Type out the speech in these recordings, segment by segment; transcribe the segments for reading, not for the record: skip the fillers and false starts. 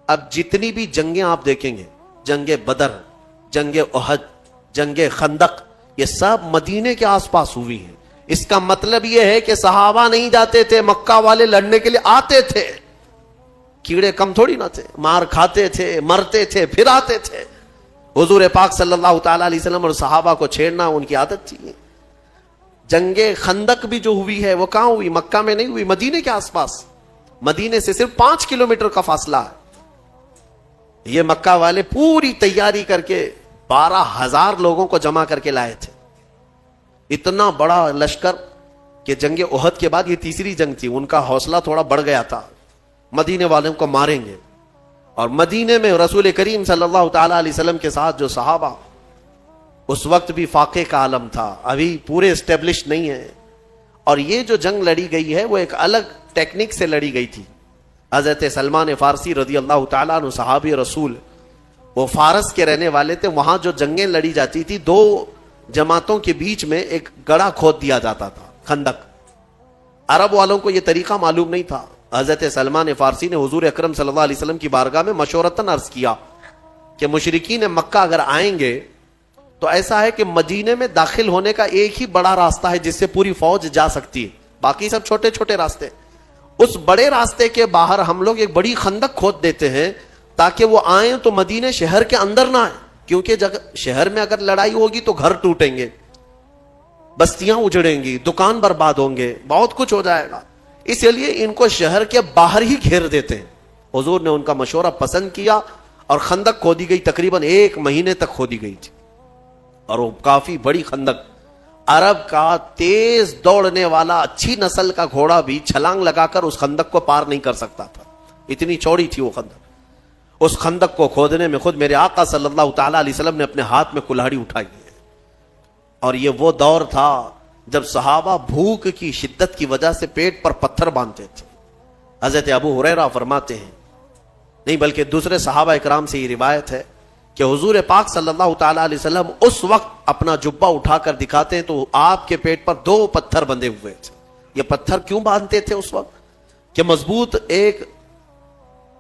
اب جتنی بھی جنگیں آپ دیکھیں گے، جنگ بدر، جنگ احد، جنگ خندق، یہ سب مدینے کے آس پاس ہوئی ہیں۔ اس کا مطلب یہ ہے کہ صحابہ نہیں جاتے تھے، مکہ والے لڑنے کے لیے آتے تھے، کیڑے کم تھوڑی نہ تھے، مار کھاتے تھے، مرتے تھے، پھر آتے تھے۔ حضور پاک صلی اللہ تعالی علیہ وسلم اور صحابہ کو چھیڑنا ان کی عادت تھی۔ جنگ خندق بھی جو ہوئی ہے وہ کہاں ہوئی؟ مکہ میں نہیں ہوئی، مدینے کے آس پاس، مدینے سے صرف 5 کلومیٹر کا فاصلہ ہے۔ یہ مکہ والے پوری تیاری کر کے 12,000 لوگوں کو جمع کر کے لائے تھے، اتنا بڑا لشکر کہ جنگ احد کے بعد یہ تیسری جنگ تھی، ان کا حوصلہ تھوڑا بڑھ گیا تھا، مدینے والوں کو ماریں گے۔ اور مدینے میں رسول کریم صلی اللہ تعالی علیہ وسلم کے ساتھ جو صحابہ، اس وقت بھی فاقے کا عالم تھا، ابھی پورے اسٹیبلش نہیں ہے، اور یہ جو جنگ لڑی گئی ہے وہ ایک الگ ٹیکنیک سے لڑی گئی تھی۔ حضرت سلمان فارسی رضی اللہ تعالیٰ عنہ صحابی رسول، وہ فارس کے رہنے والے تھے، وہاں جو جنگیں لڑی جاتی تھی 2 جماعتوں کے بیچ میں ایک گڑھا کھود دیا جاتا تھا، خندق۔ عرب والوں کو یہ طریقہ معلوم نہیں تھا۔ حضرت سلمان فارسی نے حضور اکرم صلی اللہ علیہ وسلم کی بارگاہ میں مشورتاً عرض کیا کہ مشرکین مکہ اگر آئیں گے تو ایسا ہے کہ مدینے میں داخل ہونے کا ایک ہی بڑا راستہ ہے جس سے پوری فوج جا سکتی ہے، باقی سب چھوٹے چھوٹے راستے۔ اس بڑے راستے کے باہر ہم لوگ ایک بڑی خندق کھود دیتے ہیں تاکہ وہ آئیں تو مدینے شہر کے اندر نہ آئیں، کیونکہ شہر میں اگر لڑائی ہوگی تو گھر ٹوٹیں گے، بستیاں اجڑیں گی، دکان برباد ہوں گے، بہت کچھ ہو جائے گا، اس لیے ان کو شہر کے باہر ہی گھیر دیتے ہیں۔ حضور نے ان کا مشورہ پسند کیا اور خندق کھودی گئی، تقریباً 1 مہینے تک کھودی گئی تھی، اور وہ کافی بڑی خندق۔ عرب کا تیز دوڑنے والا اچھی نسل کا گھوڑا بھی چھلانگ لگا کر اس خندق کو پار نہیں کر سکتا تھا، اتنی چوڑی تھی وہ خندق۔ اس خندق کو کھودنے میں خود میرے آقا صلی اللہ تعالی علیہ وسلم نے اپنے ہاتھ میں کلہاڑی اٹھائی ہے، اور یہ وہ دور تھا جب صحابہ بھوک کی شدت کی وجہ سے پیٹ پر پتھر باندھتے تھے۔ حضرت ابو ہریرہ فرماتے ہیں، نہیں بلکہ دوسرے صحابہ اکرام سے یہ روایت ہے کہ حضور پاک صلی اللہ تعالی علیہ وسلم اس وقت اپنا جبہ اٹھا کر دکھاتے ہیں تو آپ کے پیٹ پر 2 پتھر بندھے ہوئے تھے۔ یہ پتھر کیوں باندھتے تھے اس وقت؟ کہ مضبوط ایک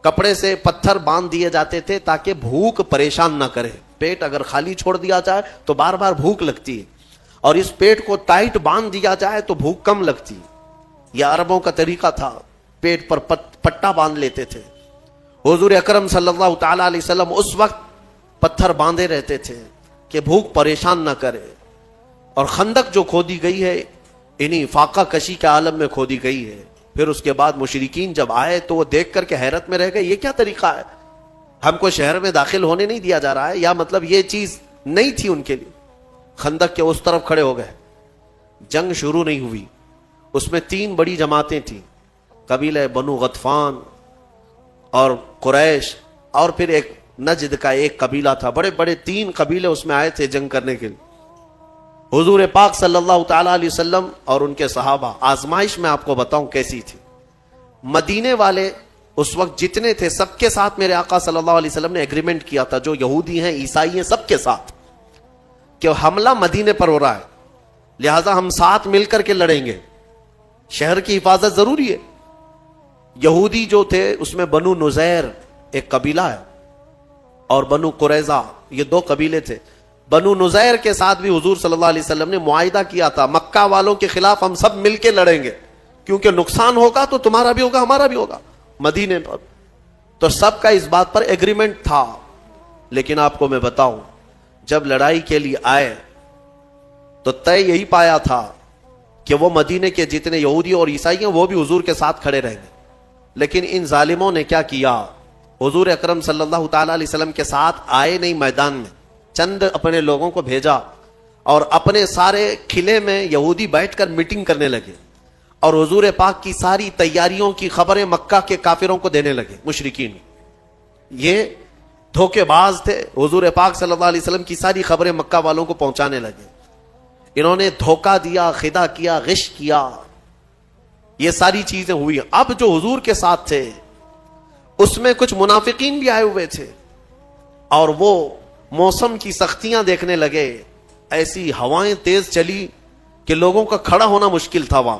کپڑے سے پتھر باندھ دیے جاتے تھے تاکہ بھوک پریشان نہ کرے، پیٹ اگر خالی چھوڑ دیا جائے تو بار بار بھوک لگتی ہے، اور اس پیٹ کو ٹائٹ باندھ دیا جائے تو بھوک کم لگتی۔ یہ عربوں کا طریقہ تھا، پیٹ پر پٹا باندھ لیتے تھے۔ حضور اکرم صلی اللہ تعالی علیہ وسلم اس وقت پتھر باندھے رہتے تھے کہ بھوک پریشان نہ کرے۔ اور خندق جو کھودی گئی ہے انہی فاقہ کشی کے عالم میں کھودی گئی ہے۔ پھر اس کے بعد مشرکین جب آئے تو وہ دیکھ کر کے حیرت میں رہ گئے، یہ کیا طریقہ ہے، ہم کو شہر میں داخل ہونے نہیں دیا جا رہا ہے، یا مطلب یہ چیز نہیں تھی ان کے لیے۔ خندق کے اس طرف کھڑے ہو گئے، جنگ شروع نہیں ہوئی۔ اس میں 3 بڑی جماعتیں تھیں، قبیلہ بنو غطفان اور قریش، اور پھر ایک نجد کا ایک قبیلہ تھا، بڑے بڑے 3 قبیلے اس میں آئے تھے جنگ کرنے کے لیے۔ حضور پاک صلی اللہ تعالی علیہ وسلم اور ان کے صحابہ، آزمائش میں آپ کو بتاؤں کیسی تھی۔ مدینے والے اس وقت جتنے تھے سب کے ساتھ میرے آقا صلی اللہ علیہ وسلم نے ایگریمنٹ کیا تھا، جو یہودی ہیں عیسائی ہیں سب کے ساتھ، کہ حملہ مدینے پر ہو رہا ہے، لہٰذا ہم ساتھ مل کر کے لڑیں گے، شہر کی حفاظت ضروری ہے۔ یہودی جو تھے اس میں بنو نذیر ایک قبیلہ ہے اور بنو قریظہ، یہ 2 قبیلے تھے۔ بنو نذیر کے ساتھ بھی حضور صلی اللہ علیہ وسلم نے معاہدہ کیا تھا، مکہ والوں کے خلاف ہم سب مل کے لڑیں گے، کیونکہ نقصان ہوگا تو تمہارا بھی ہوگا ہمارا بھی ہوگا مدینے پر۔ تو سب کا اس بات پر ایگریمنٹ تھا۔ لیکن آپ کو میں بتاؤں، جب لڑائی کے لیے آئے تو طے یہی پایا تھا کہ وہ مدینے کے جتنے یہودی اور عیسائی ہیں وہ بھی حضور کے ساتھ کھڑے رہیں گے۔ لیکن ان ظالموں نے کیا کیا، حضور اکرم صلی اللہ تعالی علیہ وسلم کے ساتھ آئے نہیں، میدان میں چند اپنے لوگوں کو بھیجا اور اپنے سارے قلعے میں یہودی بیٹھ کر میٹنگ کرنے لگے، اور حضور پاک کی ساری تیاریوں کی خبریں مکہ کے کافروں کو دینے لگے۔ مشرکین یہ دھوکے باز تھے، حضور پاک صلی اللہ علیہ وسلم کی ساری خبریں مکہ والوں کو پہنچانے لگے۔ انہوں نے دھوکہ دیا، خدا کیا، غش کیا، یہ ساری چیزیں ہوئی۔ اب جو حضور کے ساتھ تھے اس میں کچھ منافقین بھی آئے ہوئے تھے، اور وہ موسم کی سختیاں دیکھنے لگے، ایسی ہوائیں تیز چلی کہ لوگوں کا کھڑا ہونا مشکل تھا وہاں۔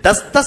10-10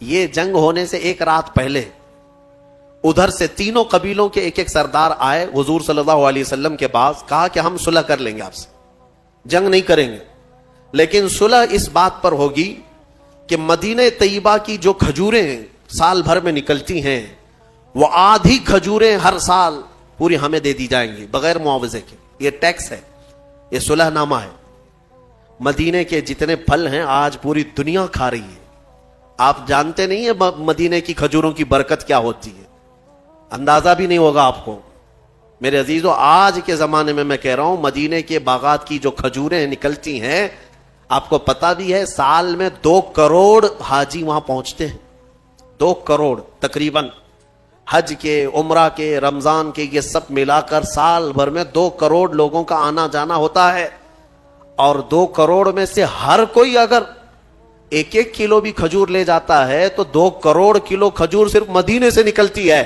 یہ جنگ ہونے سے ایک رات پہلے ادھر سے تینوں قبیلوں کے ایک ایک سردار آئے حضور صلی اللہ علیہ وسلم کے پاس, کہا کہ ہم صلح کر لیں گے آپ سے, جنگ نہیں کریں گے, لیکن صلح اس بات پر ہوگی کہ مدینہ طیبہ کی جو کھجوریں سال بھر میں نکلتی ہیں وہ آدھی کھجوریں ہر سال پوری ہمیں دے دی جائیں گی بغیر معاوضے کے. یہ ٹیکس ہے, یہ صلح نامہ ہے. مدینے کے جتنے پھل ہیں آج پوری دنیا کھا رہی ہے. آپ جانتے نہیں ہیں مدینے کی کھجوروں کی برکت کیا ہوتی ہے, اندازہ بھی نہیں ہوگا آپ کو. میرے عزیزو, آج کے زمانے میں کہہ رہا ہوں مدینے کے باغات کی جو کھجوریں نکلتی ہیں, آپ کو پتا بھی ہے سال میں 2 کروڑ حاجی وہاں پہنچتے ہیں. 2 کروڑ تقریباً, حج کے, عمرہ کے, رمضان کے, یہ سب ملا کر سال بھر میں 2 کروڑ لوگوں کا آنا جانا ہوتا ہے. اور 2 کروڑ میں سے ہر کوئی اگر 1-1 کلو بھی کھجور لے جاتا ہے تو 2 کروڑ کلو کھجور صرف مدینے سے نکلتی ہے.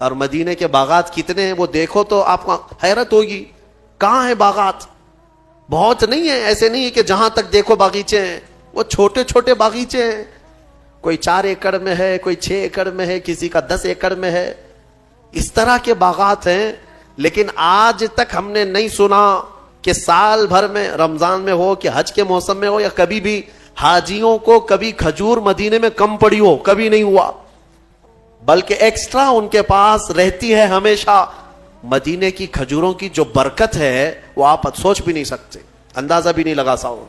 اور مدینے کے باغات کتنے ہیں وہ دیکھو تو آپ کو حیرت ہوگی. کہاں ہیں باغات؟ بہت نہیں ہے, ایسے نہیں ہے کہ جہاں تک دیکھو باغیچے ہیں, وہ چھوٹے چھوٹے باغیچے ہیں. کوئی 4 ایکڑ میں ہے, کوئی 6 ایکڑ میں ہے, کسی کا 10 ایکڑ میں ہے. اس طرح کے باغات ہیں. لیکن آج تک ہم نے نہیں سنا کہ سال بھر میں, رمضان میں ہو کہ حج کے موسم میں ہو یا کبھی بھی, حاجیوں کو کبھی کھجور مدینے میں کم پڑی ہو. کبھی نہیں ہوا, بلکہ ایکسٹرا ان کے پاس رہتی ہے ہمیشہ. مدینے کی کھجوروں کی جو برکت ہے وہ آپ سوچ بھی نہیں سکتے, اندازہ بھی نہیں لگا سکتے.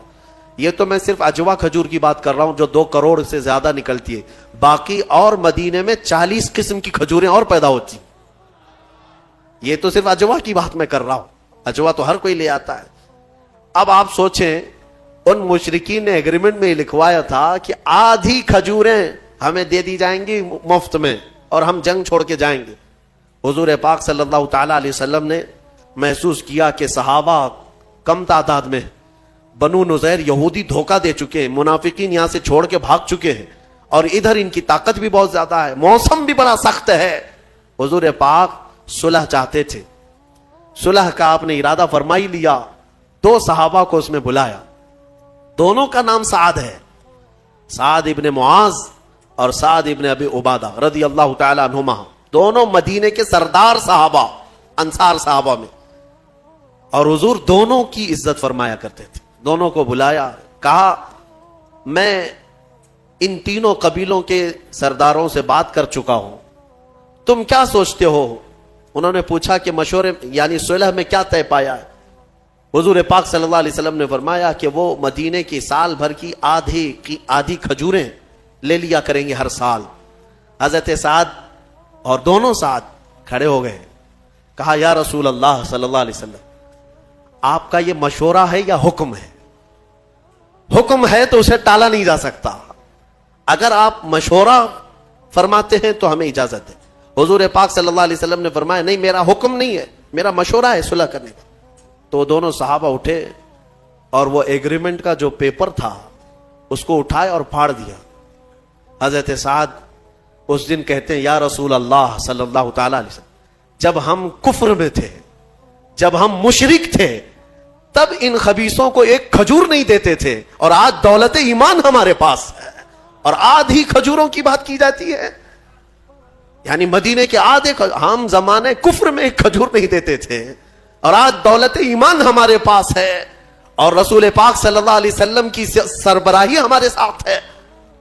یہ تو میں صرف اجوا کھجور کی بات کر رہا ہوں جو 2 کروڑ سے زیادہ نکلتی ہے. باقی اور مدینے میں 40 قسم کی کھجوریں اور پیدا ہوتی. یہ تو صرف اجوا کی بات میں کر رہا ہوں, اجوا تو ہر کوئی لے آتا ہے. اب آپ سوچیں ان مشرکین نے ایگریمنٹ میں لکھوایا تھا کہ آدھی کھجوریں ہمیں دے دی جائیں گی مفت میں اور ہم جنگ چھوڑ کے جائیں گے. حضور پاک صلی اللہ تعالی علیہ وسلم نے محسوس کیا کہ صحابہ کم تعداد میں, بنو نذیر یہودی دھوکہ دے چکے ہیں, منافقین یہاں سے چھوڑ کے بھاگ چکے ہیں, اور ادھر ان کی طاقت بھی بہت زیادہ ہے, موسم بھی بڑا سخت ہے. حضور پاک صلح چاہتے تھے. صلح کا آپ نے ارادہ فرما ہی لیا. 2 صحابہ کو اس میں بلایا, دونوں کا نام سعد ہے, سعد ابن معاذ اور سعد ابن ابی عبادہ رضی اللہ تعالی عنہما. دونوں مدینے کے سردار صحابہ, انصار صحابہ میں, اور حضور دونوں کی عزت فرمایا کرتے تھے. دونوں کو بلایا, کہا میں ان تینوں قبیلوں کے سرداروں سے بات کر چکا ہوں, تم کیا سوچتے ہو؟ انہوں نے پوچھا کہ مشورے یعنی صلح میں کیا طے پایا ہے؟ حضور پاک صلی اللہ علیہ وسلم نے فرمایا کہ وہ مدینے کی سال بھر کی آدھی کھجوریں لے لیا کریں گے ہر سال. حضرت سعد اور دونوں سعد کھڑے ہو گئے, کہا یا رسول اللہ صلی اللہ علیہ وسلم, آپ کا یہ مشورہ ہے یا حکم ہے؟ حکم ہے تو اسے ٹالا نہیں جا سکتا. اگر آپ مشورہ فرماتے ہیں تو ہمیں اجازت ہے. حضور پاک صلی اللہ علیہ وسلم نے فرمایا نہیں, میرا حکم نہیں ہے, میرا مشورہ ہے صلح کرنے کا. تو دونوں صحابہ اٹھے اور وہ ایگریمنٹ کا جو پیپر تھا اس کو اٹھائے اور پھاڑ دیا. حضرت سعد اس دن کہتے ہیں یا رسول اللہ صلی اللہ تعالی علیہ وسلم, جب ہم کفر میں تھے, جب ہم مشرک تھے, تب ان خبیثوں کو ایک کھجور نہیں دیتے تھے, اور آج دولت ایمان ہمارے پاس ہے اور آدھی کھجوروں کی بات کی جاتی ہے. یعنی مدینے کے آدھے, ہم زمانے کفر میں ایک کھجور نہیں دیتے تھے اور آج دولت ایمان ہمارے پاس ہے اور رسول پاک صلی اللہ علیہ وسلم کی سربراہی ہمارے ساتھ ہے,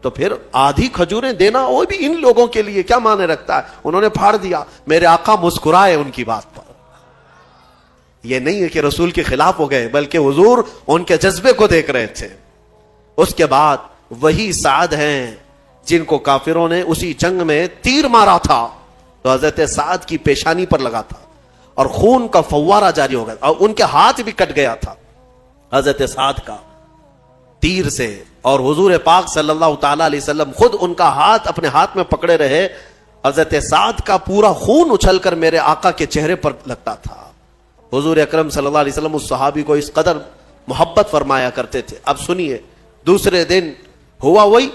تو پھر آدھی کھجوریں دینا وہ بھی ان لوگوں کے لیے کیا معنی رکھتا ہے؟ انہوں نے پھاڑ دیا. میرے آقا مسکرائے ان کی بات پر. یہ نہیں ہے کہ رسول کے خلاف ہو گئے, بلکہ حضور ان کے جذبے کو دیکھ رہے تھے. اس کے بعد وہی سعد ہیں جن کو کافروں نے اسی جنگ میں تیر مارا تھا, تو حضرت سعد کی پیشانی پر لگا تھا اور خون کا فوارہ جاری ہو گیا اور ان کے ہاتھ بھی کٹ گیا تھا حضرت سعد کا تیر سے. اور حضور پاک صلی اللہ تعالی علیہ وسلم خود ان کا ہاتھ اپنے ہاتھ میں پکڑے رہے. حضرت سعد کا پورا خون اچھل کر میرے آقا کے چہرے پر لگتا تھا. حضور اکرم صلی اللہ علیہ وسلم اس صحابی کو اس قدر محبت فرمایا کرتے تھے. اب سنیے, دوسرے دن ہوا وہی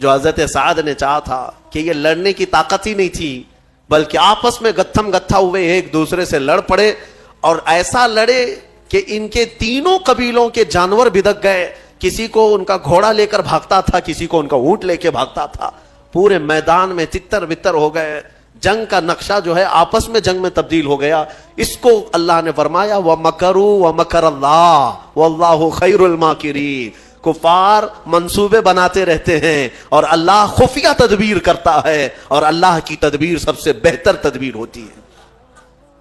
جو حضرت سعد نے چاہا تھا کہ یہ لڑنے کی طاقت ہی نہیں تھی, بلکہ آپس میں گتھم گتھا ہوئے ایک دوسرے سے لڑ پڑے, اور ایسا لڑے کہ ان کے تینوں قبیلوں کے جانور بھدک گئے. کسی کو ان کا گھوڑا لے کر بھاگتا تھا, کسی کو ان کا اونٹ لے کے بھاگتا تھا, پورے میدان میں تتر بتر ہو گئے. جنگ کا نقشہ جو ہے آپس میں جنگ میں تبدیل ہو گیا. اس کو اللہ نے فرمایا وَمَكَرُوا وَمَكَرَ اللَّهُ وَاللَّهُ خَيْرُ الْمَاكِرِينَ. کفار منصوبے بناتے رہتے ہیں اور اللہ خفیہ تدبیر کرتا ہے, اور اللہ کی تدبیر سب سے بہتر تدبیر ہوتی ہے.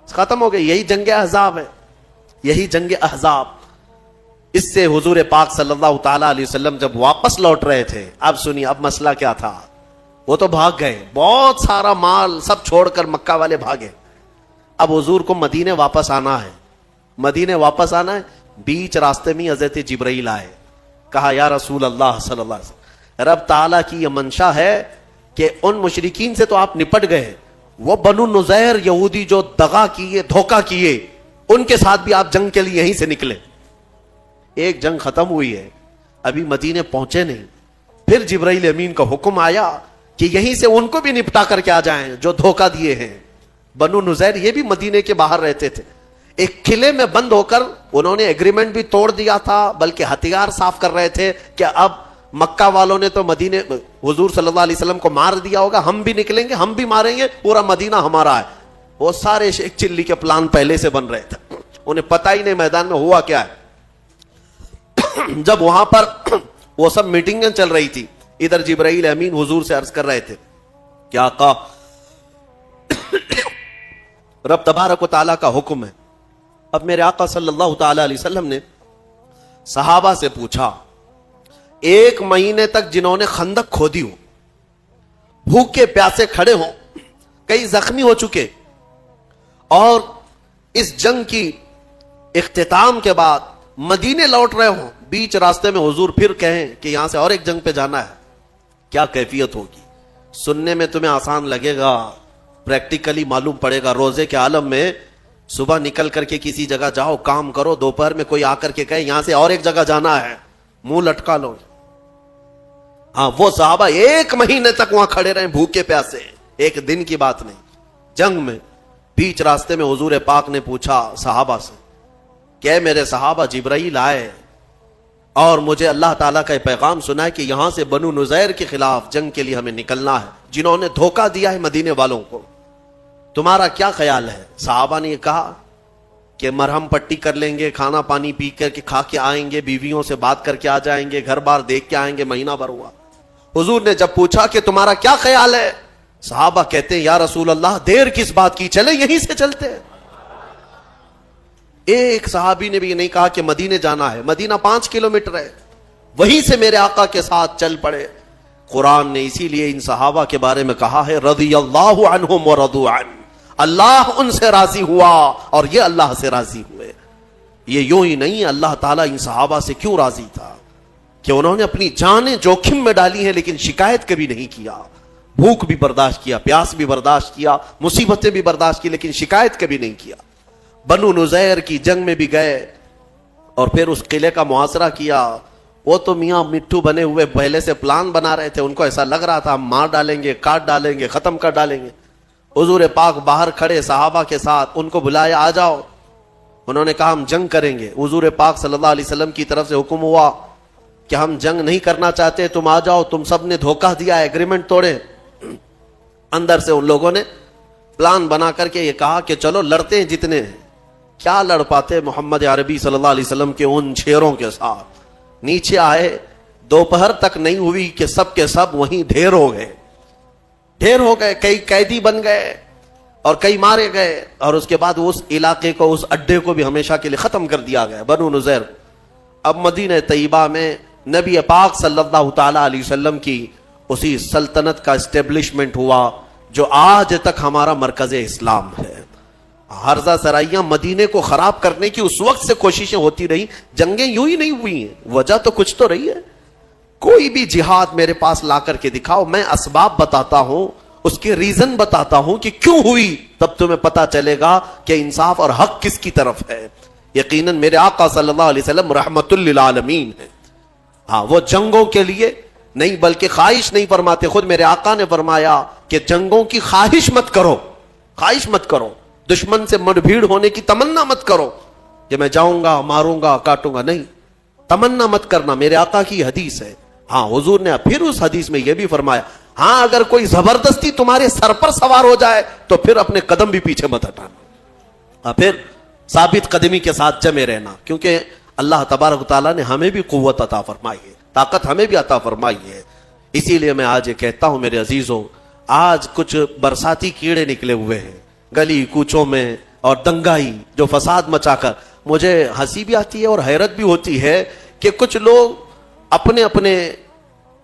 ختم ہو گئی. یہی جنگ احزاب ہے, یہی جنگ احزاب. اس سے حضور پاک صلی اللہ تعالی علیہ وسلم جب واپس لوٹ رہے تھے, اب سنیے اب مسئلہ کیا تھا. وہ تو بھاگ گئے, بہت سارا مال سب چھوڑ کر مکہ والے بھاگے. اب حضور کو مدینے واپس آنا ہے, مدینے واپس آنا ہے. بیچ راستے میں حضرت جبرائیل آئے, کہا یا رسول اللہ صلی اللہ علیہ وسلم, رب تعالیٰ کی یہ منشا ہے کہ ان مشرکین سے تو آپ نپٹ گئے, وہ بنو نذیر یہودی جو دغا کیے, دھوکہ کیے, ان کے ساتھ بھی آپ جنگ کے لیے یہیں سے نکلے. ایک جنگ ختم ہوئی ہے, ابھی مدینے پہنچے نہیں, پھر جبرائیل امین کا حکم آیا کہ یہیں سے ان کو بھی نپٹا کر کے آ جائیں جو دھوکہ دیے ہیں. بنو نذیر یہ بھی مدینے کے باہر رہتے تھے. ایک قلعے میں بند ہو کر انہوں نے ایگریمنٹ بھی توڑ دیا تھا, بلکہ ہتھیار صاف کر رہے تھے کہ اب مکہ والوں نے تو مدینے حضور صلی اللہ علیہ وسلم کو مار دیا ہوگا, ہم بھی نکلیں گے, ہم بھی ماریں گے, پورا مدینہ ہمارا ہے. وہ سارے شیخ چلی کے پلان پہلے سے بن رہے تھے, انہیں پتہ ہی نہیں میدان میں ہوا کیا ہے. جب وہاں پر وہ سب میٹنگیں چل رہی تھی, ادھر جبرائیل امین حضور سے عرض کر رہے تھے کہ آقا رب تبارک و تعالیٰ کا حکم ہے. اب میرے آقا صلی اللہ تعالی علیہ وسلم نے صحابہ سے پوچھا, 1 مہینے تک جنہوں نے خندق کھودی ہو, بھوکے پیاسے کھڑے ہوں, کئی زخمی ہو چکے, اور اس جنگ کی اختتام کے بعد مدینے لوٹ رہے ہوں, بیچ راستے میں حضور پھر کہیں کہ یہاں سے اور ایک جنگ پہ جانا ہے, کیا کیفیت ہوگی؟ سننے میں تمہیں آسان لگے گا, پریکٹیکلی معلوم پڑے گا. روزے کے عالم میں صبح نکل کر کے کسی جگہ جاؤ, کام کرو, دوپہر میں کوئی آ کر کے کہے یہاں سے اور ایک جگہ جانا ہے, منہ لٹکا لو. ہاں وہ صحابہ 1 مہینے تک وہاں کھڑے رہے بھوکے پیاسے, ایک دن کی بات نہیں. جنگ میں بیچ راستے میں حضور پاک نے پوچھا صحابہ سے کہ میرے صحابہ, جبرائیل آئے اور مجھے اللہ تعالیٰ کا پیغام سنا ہے کہ یہاں سے بنو نذیر کے خلاف جنگ کے لیے ہمیں نکلنا ہے, جنہوں نے دھوکہ دیا ہے مدینے والوں کو, تمہارا کیا خیال ہے؟ صحابہ نے یہ کہا کہ مرہم پٹی کر لیں گے, کھانا پانی پی کر کے کھا کے آئیں گے, بیویوں سے بات کر کے آ جائیں گے, گھر بار دیکھ کے آئیں گے, مہینہ بھر ہوا. حضور نے جب پوچھا کہ تمہارا کیا خیال ہے, صحابہ کہتے ہیں یا رسول اللہ دیر کس بات کی, چلے یہیں سے چلتے. ایک صحابی نے بھی یہ نہیں کہا کہ مدینے جانا ہے, مدینہ 5 کلومیٹر ہے, وہیں سے میرے آقا کے ساتھ چل پڑے. قرآن نے اسی لیے ان صحابہ کے بارے میں کہا ہے رضی اللہ عنہم ورضوا عنہ, اللہ ان سے راضی ہوا اور یہ اللہ سے راضی ہوئے. یہ یوں ہی نہیں, اللہ تعالیٰ ان صحابہ سے کیوں راضی تھا کہ انہوں نے اپنی جانیں جوخم میں ڈالی ہیں لیکن شکایت کبھی نہیں کیا, بھوک بھی برداشت کیا, پیاس بھی برداشت کیا, مصیبتیں بھی برداشت کی, لیکن شکایت کبھی نہیں کیا. بنو نذیر کی جنگ میں بھی گئے اور پھر اس قلعے کا محاصرہ کیا. وہ تو میاں مٹھو بنے ہوئے پہلے سے پلان بنا رہے تھے, ان کو ایسا لگ رہا تھا ہم مار ڈالیں گے, کاٹ ڈالیں گے, ختم کر ڈالیں گے. حضور پاک باہر کھڑے صحابہ کے ساتھ, ان کو بلایا آ جاؤ. انہوں نے کہا ہم جنگ کریں گے. حضور پاک صلی اللہ علیہ وسلم کی طرف سے حکم ہوا کہ ہم جنگ نہیں کرنا چاہتے, تم آ جاؤ, تم سب نے دھوکہ دیا, ایگریمنٹ توڑے. اندر سے ان لوگوں نے پلان بنا کر کے یہ کہا کہ چلو لڑتے ہیں جتنے ہیں. کیا لڑ پاتے محمد عربی صلی اللہ علیہ وسلم کے ان شیروں کے ساتھ. نیچے آئے, دوپہر تک نہیں ہوئی کہ سب کے سب وہیں ڈھیر ہو گئے, کئی قیدی بن گئے اور کئی مارے گئے, اور اس کے بعد اس علاقے کو, اس اڈے کو بھی ہمیشہ کے لیے ختم کر دیا گیا, بنو نذیر. اب مدینہ طیبہ میں نبی پاک صلی اللہ تعالی علیہ وسلم کی اسی سلطنت کا اسٹیبلشمنٹ ہوا جو آج تک ہمارا مرکز اسلام ہے. حرزہ سرائیاں مدینے کو خراب کرنے کی اس وقت سے کوششیں ہوتی رہی, جنگیں یوں ہی نہیں ہوئی ہیں, وجہ تو کچھ تو رہی ہے. کوئی بھی جہاد میرے پاس لا کر کے دکھاؤ, میں اسباب بتاتا ہوں, اس کے ریزن بتاتا ہوں کہ کیوں ہوئی, تب تمہیں پتا چلے گا کہ انصاف اور حق کس کی طرف ہے. یقیناً میرے آقا صلی اللہ علیہ وسلم رحمت للعالمین ہے. ہاں وہ جنگوں کے لیے نہیں بلکہ خواہش نہیں فرماتے. خود میرے آقا نے فرمایا کہ جنگوں کی خواہش مت کرو, دشمن سے مڑ بھیڑ ہونے کی تمنا مت کرو کہ میں جاؤں گا, ماروں گا, کاٹوں گا. نہیں, تمنا مت کرنا، میرے آقا کی حدیث ہے. ہاں حضور نے پھر اس حدیث میں یہ بھی فرمایا، ہاں اگر کوئی زبردستی تمہارے سر پر سوار ہو جائے تو پھر اپنے قدم بھی پیچھے مت ہٹانا، پھر ثابت قدمی کے ساتھ جمے رہنا، کیونکہ اللہ تبارک و تعالیٰ نے ہمیں بھی قوت عطا فرمائی ہے، طاقت ہمیں بھی عطا فرمائی ہے. اسی لیے میں آج یہ کہتا ہوں میرے عزیزوں، آج کچھ برساتی کیڑے نکلے ہوئے ہیں گلی کوچوں میں اور دنگائی جو فساد مچا کر، مجھے ہنسی بھی آتی ہے اور حیرت بھی ہوتی ہے کہ کچھ لوگ اپنے اپنے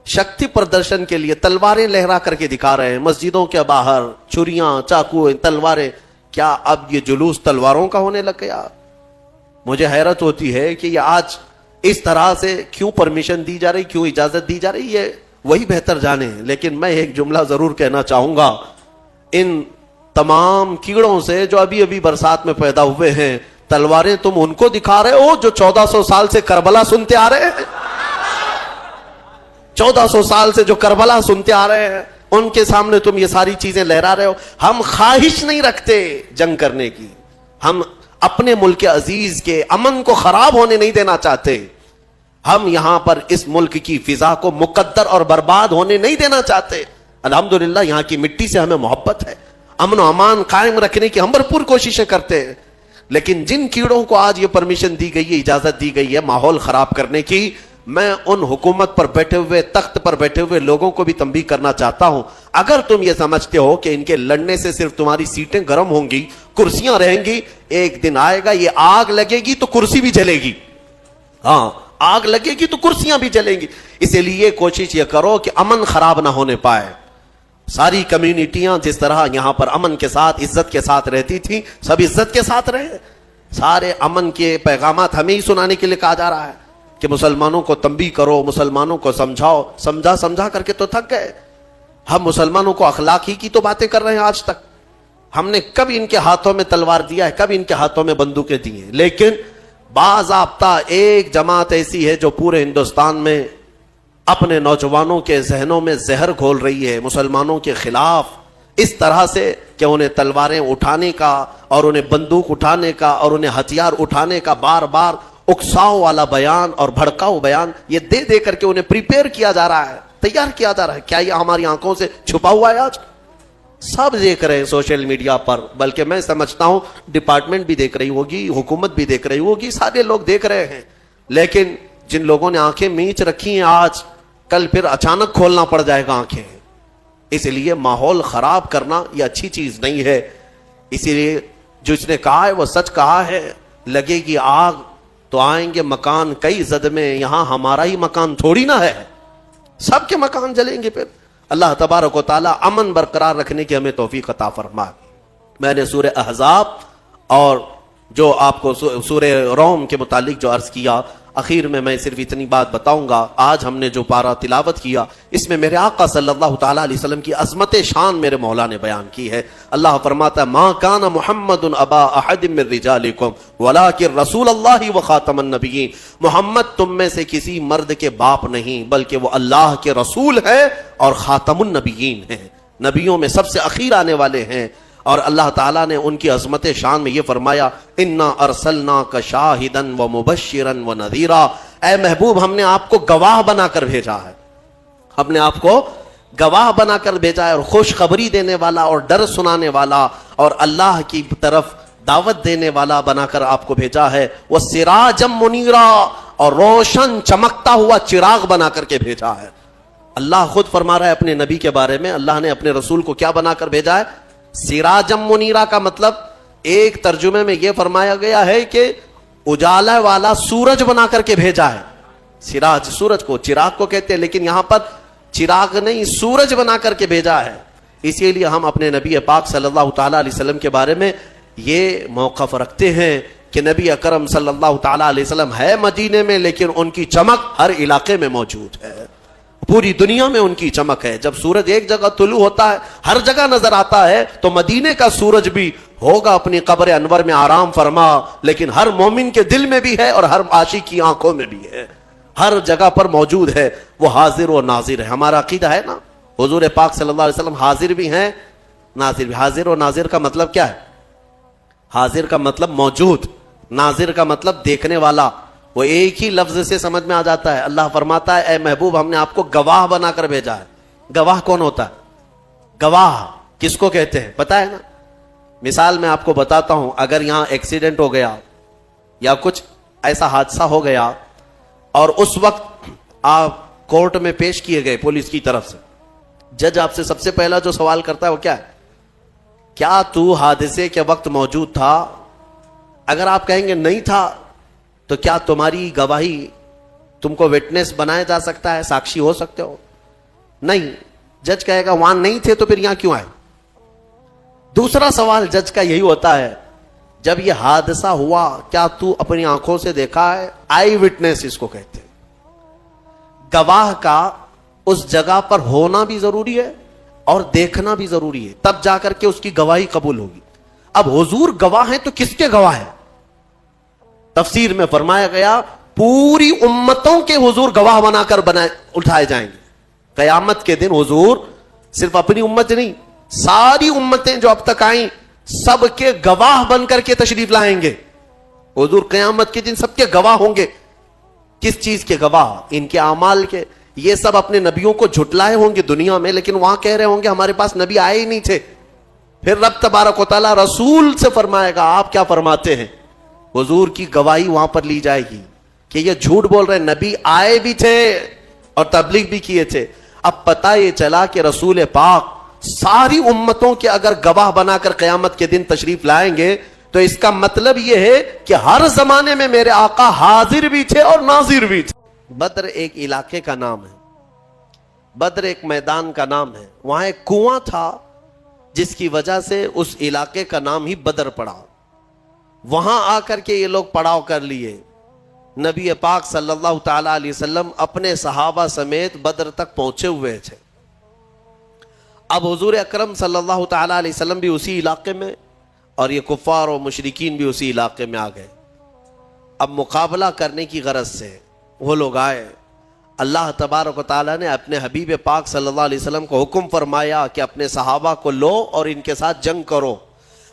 شکتی پردرشن کے لیے تلواریں لہرا کر کے دکھا رہے ہیں مسجدوں کے باہر، چھریاں، چاقو، تلواریں. کیا اب یہ جلوس تلواروں کا ہونے لگ گیا؟ مجھے حیرت ہوتی ہے کہ یہ آج اس طرح سے کیوں پرمیشن دی جا رہی، کیوں اجازت دی جا رہی ہے، وہی بہتر جانے. لیکن میں ایک جملہ ضرور کہنا چاہوں گا، ان تمام کیڑوں سے جو ابھی ابھی برسات میں پیدا ہوئے ہیں، تلواریں تم ان کو دکھا رہے ہو جو 1400 سال سے کربلا سنتے آ رہے ہیں. 1400 سال سے جو کربلا سنتے آ رہے ہیں ان کے سامنے تم یہ ساری چیزیں لہرا رہے ہو. ہم خواہش نہیں رکھتے جنگ کرنے کی، ہم اپنے ملک عزیز کے امن کو خراب ہونے نہیں دینا چاہتے. ہم یہاں پر اس ملک کی فضا کو مقدر اور برباد ہونے نہیں دینا چاہتے. الحمدللہ یہاں کی مٹی سے ہمیں محبت ہے، امن و امان قائم رکھنے کی ہم بھرپور کوششیں کرتے ہیں. لیکن جن کیڑوں کو آج یہ پرمیشن دی گئی ہے، اجازت دی گئی ہے ماحول خراب کرنے کی، میں ان حکومت پر بیٹھے ہوئے، تخت پر بیٹھے ہوئے لوگوں کو بھی تنبیہ کرنا چاہتا ہوں. اگر تم یہ سمجھتے ہو کہ ان کے لڑنے سے صرف تمہاری سیٹیں گرم ہوں گی، کرسیاں رہیں گی، ایک دن آئے گا یہ آگ لگے گی تو کرسی بھی جلے گی. ہاں آگ لگے گی تو کرسیاں بھی جلیں گی. اسی لیے کوشش یہ کرو کہ امن خراب نہ ہونے پائے. ساری کمیونٹیاں جس طرح یہاں پر امن کے ساتھ، عزت کے ساتھ رہتی تھی، سب عزت کے ساتھ رہے. سارے امن کے پیغامات ہمیں ہی سنانے کے لیے کہا جا رہا ہے کہ مسلمانوں کو تنبیہ کرو، مسلمانوں کو سمجھاؤ. سمجھا کر کے تو تھک گئے. ہم مسلمانوں کو اخلاق ہی کی تو باتیں کر رہے ہیں آج تک. ہم نے کب ان کے ہاتھوں میں تلوار دیا ہے، کب ان کے ہاتھوں میں بندوقیں دی ہیں. لیکن باضابطہ ایک جماعت ایسی ہے جو پورے ہندوستان میں اپنے نوجوانوں کے ذہنوں میں زہر گھول رہی ہے مسلمانوں کے خلاف، اس طرح سے کہ انہیں تلواریں اٹھانے کا اور انہیں بندوق اٹھانے کا اور انہیں ہتھیار اٹھانے کا بار بار اکساؤ والا بیان اور بھڑکاؤ بیان یہ دے دے کر کے انہیں پریپیئر کیا جا رہا ہے، تیار کیا جا رہا ہے. کیا یہ ہماری آنکھوں سے چھپا ہوا ہے؟ آج سب دیکھ رہے ہیں سوشل میڈیا پر، بلکہ میں سمجھتا ہوں ڈپارٹمنٹ بھی دیکھ رہی ہوگی، حکومت بھی دیکھ رہی ہوگی، سارے لوگ دیکھ رہے ہیں. لیکن جن لوگوں نے آنکھیں میچ رکھی ہیں آج، کل پھر اچانک کھولنا پڑ جائے گا آنکھیں. اس لیے ماحول خراب کرنا یہ اچھی چیز نہیں ہے. اسی لیے جو اس نے کہا ہے وہ سچ کہا ہے، لگے گی آگ تو آئیں گے مکان کئی زد میں. یہاں ہمارا ہی مکان تھوڑی نہ ہے، سب کے مکان جلیں گے. پھر اللہ تبارک و تعالی امن برقرار رکھنے کی ہمیں توفیق عطا فرمائے. میں نے سورہ احزاب اور جو آپ کو سورہ روم کے متعلق جو عرض کیا، اخیر میں میں صرف اتنی بات بتاؤں گا. آج ہم نے جو پارہ تلاوت کیا اس میں میرے آقا صلی اللہ تعالیٰ علیہ وسلم کی عظمت شان میرے مولا نے بیان کی ہے. اللہ فرماتا ہے ما کان محمد ابا احد من رجالکم ولکن رسول اللہ وخاتم النبیین. محمد تم میں سے کسی مرد کے باپ نہیں بلکہ وہ اللہ کے رسول ہے اور خاتم النبیین ہیں، نبیوں میں سب سے اخیر آنے والے ہیں. اور اللہ تعالیٰ نے ان کی عظمت شان میں یہ فرمایا انا ارسلناک شاہدا ومبشرا ونذیرا. اے محبوب ہم نے آپ کو گواہ بنا کر بھیجا ہے، ہم نے آپ کو گواہ بنا کر بھیجا ہے اور خوشخبری دینے والا اور ڈر سنانے والا اور اللہ کی طرف دعوت دینے والا بنا کر آپ کو بھیجا ہے. وسراجا منیرا، اور روشن چمکتا ہوا چراغ بنا کر کے بھیجا ہے. اللہ خود فرما رہا ہے اپنے نبی کے بارے میں، اللہ نے اپنے رسول کو کیا بنا کر بھیجا ہے؟ سراجم منیرا کا مطلب ایک ترجمے میں یہ فرمایا گیا ہے کہ اجالا والا سورج بنا کر کے بھیجا ہے. سراج سورج کو، چراغ کو کہتے ہیں، لیکن یہاں پر چراغ نہیں سورج بنا کر کے بھیجا ہے. اسی لیے ہم اپنے نبی پاک صلی اللہ تعالیٰ علیہ وسلم کے بارے میں یہ موقف رکھتے ہیں کہ نبی اکرم صلی اللہ تعالیٰ علیہ وسلم ہے مدینے میں لیکن ان کی چمک ہر علاقے میں موجود ہے، پوری دنیا میں ان کی چمک ہے. جب سورج ایک جگہ طلوع ہوتا ہے ہر جگہ نظر آتا ہے تو مدینے کا سورج بھی ہوگا اپنی قبر انور میں آرام فرما، لیکن ہر مومن کے دل میں بھی ہے اور ہر عاشق کی آنکھوں میں بھی ہے، ہر جگہ پر موجود ہے. وہ حاضر و ناظر ہے. ہمارا عقیدہ ہے نا حضور پاک صلی اللہ علیہ وسلم حاضر بھی ہیں ناظر بھی. حاضر و ناظر کا مطلب کیا ہے؟ حاضر کا مطلب موجود، ناظر کا مطلب دیکھنے والا. وہ ایک ہی لفظ سے سمجھ میں آ جاتا ہے. اللہ فرماتا ہے اے محبوب ہم نے آپ کو گواہ بنا کر بھیجا ہے. گواہ کون ہوتا ہے؟ گواہ کس کو کہتے ہیں پتا ہے نا؟ مثال میں آپ کو بتاتا ہوں, اگر یہاں ایکسیڈنٹ ہو گیا یا کچھ ایسا حادثہ ہو گیا اور اس وقت آپ کورٹ میں پیش کیے گئے پولیس کی طرف سے, جج آپ سے سب سے پہلا جو سوال کرتا ہے وہ کیا ہے؟ کیا تو حادثے کے وقت موجود تھا؟ اگر آپ کہیں گے نہیں تھا تو کیا تمہاری گواہی تم کو وٹنس بنایا جا سکتا ہے, ساکشی ہو سکتے ہو؟ نہیں. جج کہے گا وہاں نہیں تھے تو پھر یہاں کیوں آئے؟ دوسرا سوال جج کا یہی ہوتا ہے جب یہ حادثہ ہوا کیا تو اپنی آنکھوں سے دیکھا ہے؟ آئی وٹنس اس کو کہتے ہیں. گواہ کا اس جگہ پر ہونا بھی ضروری ہے اور دیکھنا بھی ضروری ہے, تب جا کر کے اس کی گواہی قبول ہوگی. اب حضور گواہ ہیں تو کس کے گواہ ہیں؟ تفسیر میں فرمایا گیا پوری امتوں کے حضور گواہ بنا کر اٹھائے جائیں گے. قیامت کے دن حضور صرف اپنی امت نہیں, ساری امتیں جو اب تک آئیں سب کے گواہ بن کر کے تشریف لائیں گے. حضور قیامت کے دن سب کے گواہ ہوں گے. کس چیز کے گواہ؟ ان کے اعمال کے. یہ سب اپنے نبیوں کو جھٹلائے ہوں گے دنیا میں, لیکن وہاں کہہ رہے ہوں گے ہمارے پاس نبی آئے ہی نہیں تھے. پھر رب تبارک و تعالیٰ رسول سے فرمائے گا آپ کیا فرماتے ہیں؟ حضور کی گواہی وہاں پر لی جائے گی کہ یہ جھوٹ بول رہے ہیں, نبی آئے بھی تھے اور تبلیغ بھی کیے تھے. اب پتہ یہ چلا کہ رسول پاک ساری امتوں کے اگر گواہ بنا کر قیامت کے دن تشریف لائیں گے تو اس کا مطلب یہ ہے کہ ہر زمانے میں میرے آقا حاضر بھی تھے اور ناظر بھی تھے. بدر ایک علاقے کا نام ہے, بدر ایک میدان کا نام ہے. وہاں ایک کنواں تھا جس کی وجہ سے اس علاقے کا نام ہی بدر پڑا. وہاں آ کر کے یہ لوگ پڑاؤ کر لیے. نبی پاک صلی اللہ تعالی علیہ وسلم اپنے صحابہ سمیت بدر تک پہنچے ہوئے تھے. اب حضور اکرم صلی اللہ تعالی علیہ وسلم بھی اسی علاقے میں اور یہ کفار و مشرکین بھی اسی علاقے میں آ گئے. اب مقابلہ کرنے کی غرض سے وہ لوگ آئے. اللہ تبارک و تعالیٰ نے اپنے حبیب پاک صلی اللہ علیہ وسلم کو حکم فرمایا کہ اپنے صحابہ کو لو اور ان کے ساتھ جنگ کرو.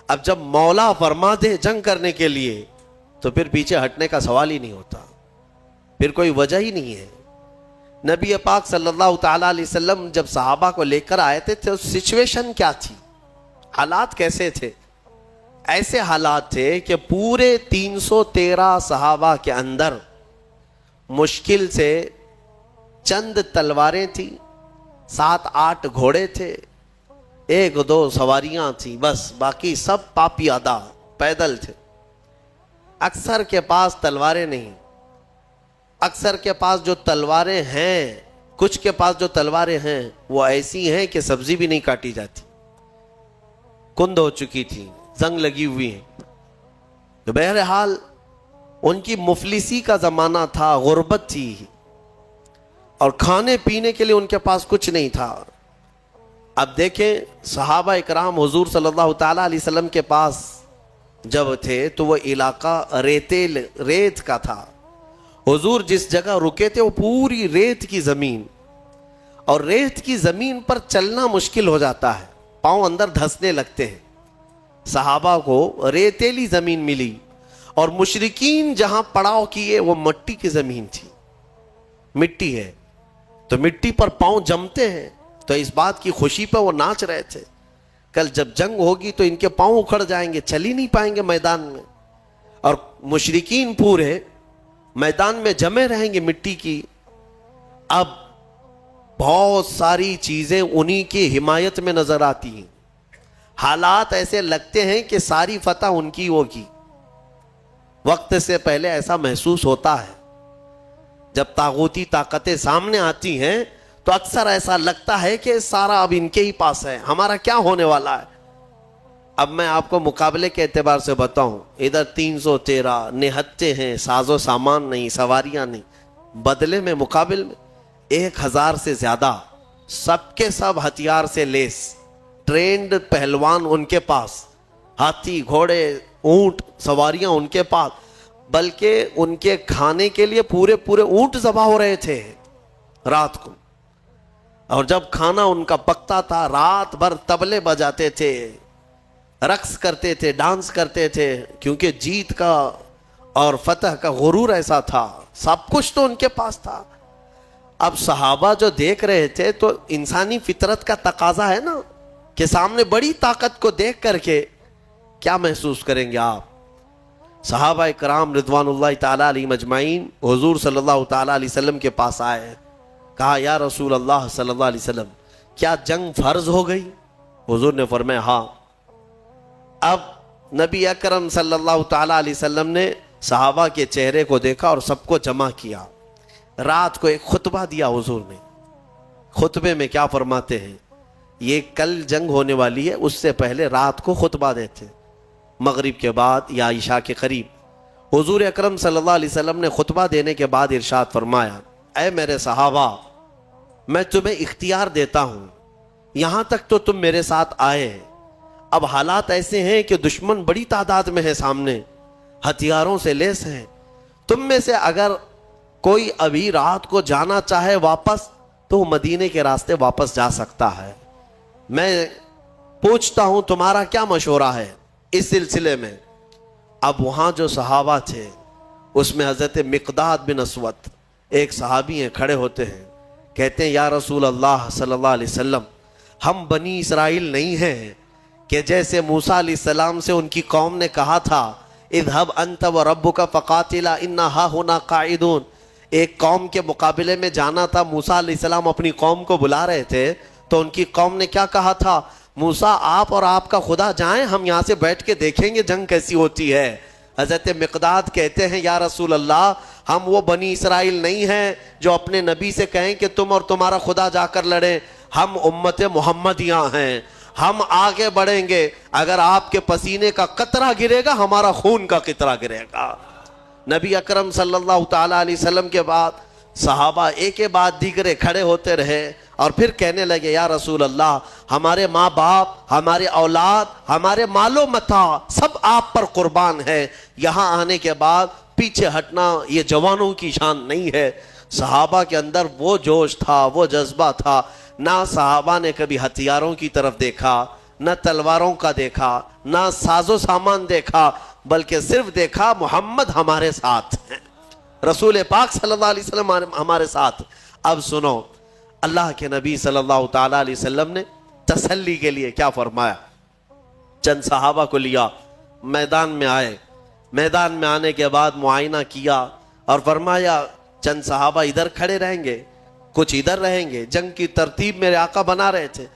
اب جب مولا فرما دے جنگ کرنے کے لیے تو پھر پیچھے ہٹنے کا سوال ہی نہیں ہوتا, پھر کوئی وجہ ہی نہیں ہے. نبی پاک صلی اللہ تعالیٰ علیہ وسلم جب صحابہ کو لے کر آئے تھے تو سچویشن کیا تھی, حالات کیسے تھے؟ ایسے حالات تھے کہ پورے 313 صحابہ کے اندر مشکل سے چند تلواریں تھیں, 7-8 گھوڑے تھے, 1-2 سواریاں تھیں, بس باقی سب پاپیادہ پیدل تھے. اکثر کے پاس تلواریں نہیں, اکثر کے پاس جو تلواریں ہیں, کچھ کے پاس جو تلواریں ہیں وہ ایسی ہیں کہ سبزی بھی نہیں کاٹی جاتی, کند ہو چکی تھی, زنگ لگی ہوئی ہیں. تو بہرحال ان کی مفلسی کا زمانہ تھا, غربت تھی اور کھانے پینے کے لیے ان کے پاس کچھ نہیں تھا. اب دیکھیں صحابہ اکرام حضور صلی اللہ تعالیٰ علیہ وسلم کے پاس جب تھے تو وہ علاقہ ریت کا تھا. حضور جس جگہ رکے تھے وہ پوری ریت کی زمین, اور ریت کی زمین پر چلنا مشکل ہو جاتا ہے, پاؤں اندر دھسنے لگتے ہیں. صحابہ کو ریتیلی زمین ملی اور مشرکین جہاں پڑاؤ کیے وہ مٹی کی زمین تھی, مٹی ہے تو مٹی پر پاؤں جمتے ہیں. تو اس بات کی خوشی پہ وہ ناچ رہے تھے کل جب جنگ ہوگی تو ان کے پاؤں اکھڑ جائیں گے, چل ہی نہیں پائیں گے میدان میں, اور مشرکین پورے میدان میں جمے رہیں گے مٹی کی. اب بہت ساری چیزیں انہی کی حمایت میں نظر آتی ہیں, حالات ایسے لگتے ہیں کہ ساری فتح ان کی ہوگی. وقت سے پہلے ایسا محسوس ہوتا ہے جب طاغوتی طاقتیں سامنے آتی ہیں تو اکثر ایسا لگتا ہے کہ سارا اب ان کے ہی پاس ہے, ہمارا کیا ہونے والا ہے. اب میں آپ کو مقابلے کے اعتبار سے بتاؤں, ادھر 313 نہتے ہیں, ساز و سامان نہیں, سواریاں نہیں, بدلے میں مقابل میں 1000 سے زیادہ سب کے سب ہتھیار سے لیس, ٹرینڈ پہلوان ان کے پاس, ہاتھی گھوڑے اونٹ سواریاں ان کے پاس, بلکہ ان کے کھانے کے لیے پورے اونٹ ذبح ہو رہے تھے رات کو. اور جب کھانا ان کا پکتا تھا رات بھر طبلے بجاتے تھے, رقص کرتے تھے, ڈانس کرتے تھے, کیونکہ جیت کا اور فتح کا غرور ایسا تھا، سب کچھ تو ان کے پاس تھا۔ اب صحابہ جو دیکھ رہے تھے تو انسانی فطرت کا تقاضا ہے نا کہ سامنے بڑی طاقت کو دیکھ کر کے کیا محسوس کریں گے آپ؟ صحابہ کرام رضوان اللہ تعالیٰ علیہ مجمعین حضور صلی اللہ تعالیٰ علیہ وسلم کے پاس آئے، کہا یا رسول اللہ صلی اللہ علیہ وسلم کیا جنگ فرض ہو گئی؟ حضور نے فرمایا ہاں۔ اب نبی اکرم صلی اللہ تعالیٰ علیہ وسلم نے صحابہ کے چہرے کو دیکھا اور سب کو جمع کیا۔ رات کو ایک خطبہ دیا حضور نے۔ خطبے میں کیا فرماتے ہیں؟ یہ کل جنگ ہونے والی ہے، اس سے پہلے رات کو خطبہ دیتے، مغرب کے بعد یا عشاء کے قریب۔ حضور اکرم صلی اللہ علیہ وسلم نے خطبہ دینے کے بعد ارشاد فرمایا، اے میرے صحابہ، میں تمہیں اختیار دیتا ہوں، یہاں تک تو تم میرے ساتھ آئے، اب حالات ایسے ہیں کہ دشمن بڑی تعداد میں ہے سامنے، ہتھیاروں سے لیس ہیں، تم میں سے اگر کوئی ابھی رات کو جانا چاہے واپس تو وہ مدینے کے راستے واپس جا سکتا ہے۔ میں پوچھتا ہوں تمہارا کیا مشورہ ہے اس سلسلے میں؟ اب وہاں جو صحابہ تھے اس میں حضرت مقداد بن اسود ایک صحابی ہیں، کھڑے ہوتے ہیں، کہتے ہیں یا رسول اللہ صلی اللہ علیہ وسلم، ہم بنی اسرائیل نہیں ہیں کہ جیسے موسیٰ علیہ السلام سے ان کی قوم نے کہا تھا اذهب انت وربک فقاتلا انا ہاہنا قاعدون، ایک قوم کے مقابلے میں جانا تھا، موسیٰ علیہ السلام اپنی قوم کو بلا رہے تھے تو ان کی قوم نے کیا کہا تھا؟ موسیٰ آپ اور آپ کا خدا جائیں، ہم یہاں سے بیٹھ کے دیکھیں گے جنگ کیسی ہوتی ہے۔ حضرت مقداد کہتے ہیں یا رسول اللہ، ہم وہ بنی اسرائیل نہیں ہیں جو اپنے نبی سے کہیں کہ تم اور تمہارا خدا جا کر لڑیں، ہم امت محمدیہ ہیں، ہم آگے بڑھیں گے، اگر آپ کے پسینے کا قطرہ گرے گا ہمارا خون کا قطرہ گرے گا۔ نبی اکرم صلی اللہ تعالیٰ علیہ وسلم کے بعد صحابہ ایک کے بعد دیگرے کھڑے ہوتے رہے اور پھر کہنے لگے یا رسول اللہ، ہمارے ماں باپ، ہمارے اولاد، ہمارے مال و متاع سب آپ پر قربان ہے، یہاں آنے کے بعد پیچھے ہٹنا یہ جوانوں کی شان نہیں ہے۔ صحابہ کے اندر وہ جوش تھا، وہ جذبہ تھا، نہ صحابہ نے کبھی ہتھیاروں کی طرف دیکھا، نہ تلواروں کا دیکھا، نہ ساز و سامان دیکھا، بلکہ صرف دیکھا محمد ہمارے ساتھ ہیں، رسول پاک صلی اللہ علیہ وسلم ہمارے ساتھ۔ اب سنو، اللہ کے نبی صلی اللہ تعالیٰ علیہ وسلم نے تسلی کے لیے کیا فرمایا؟ چند صحابہ کو لیا، میدان میں آئے، میدان میں آنے کے بعد معائنہ کیا اور فرمایا چند صحابہ ادھر کھڑے رہیں گے، کچھ ادھر رہیں گے۔ جنگ کی ترتیب میرے آقا بنا رہے تھے،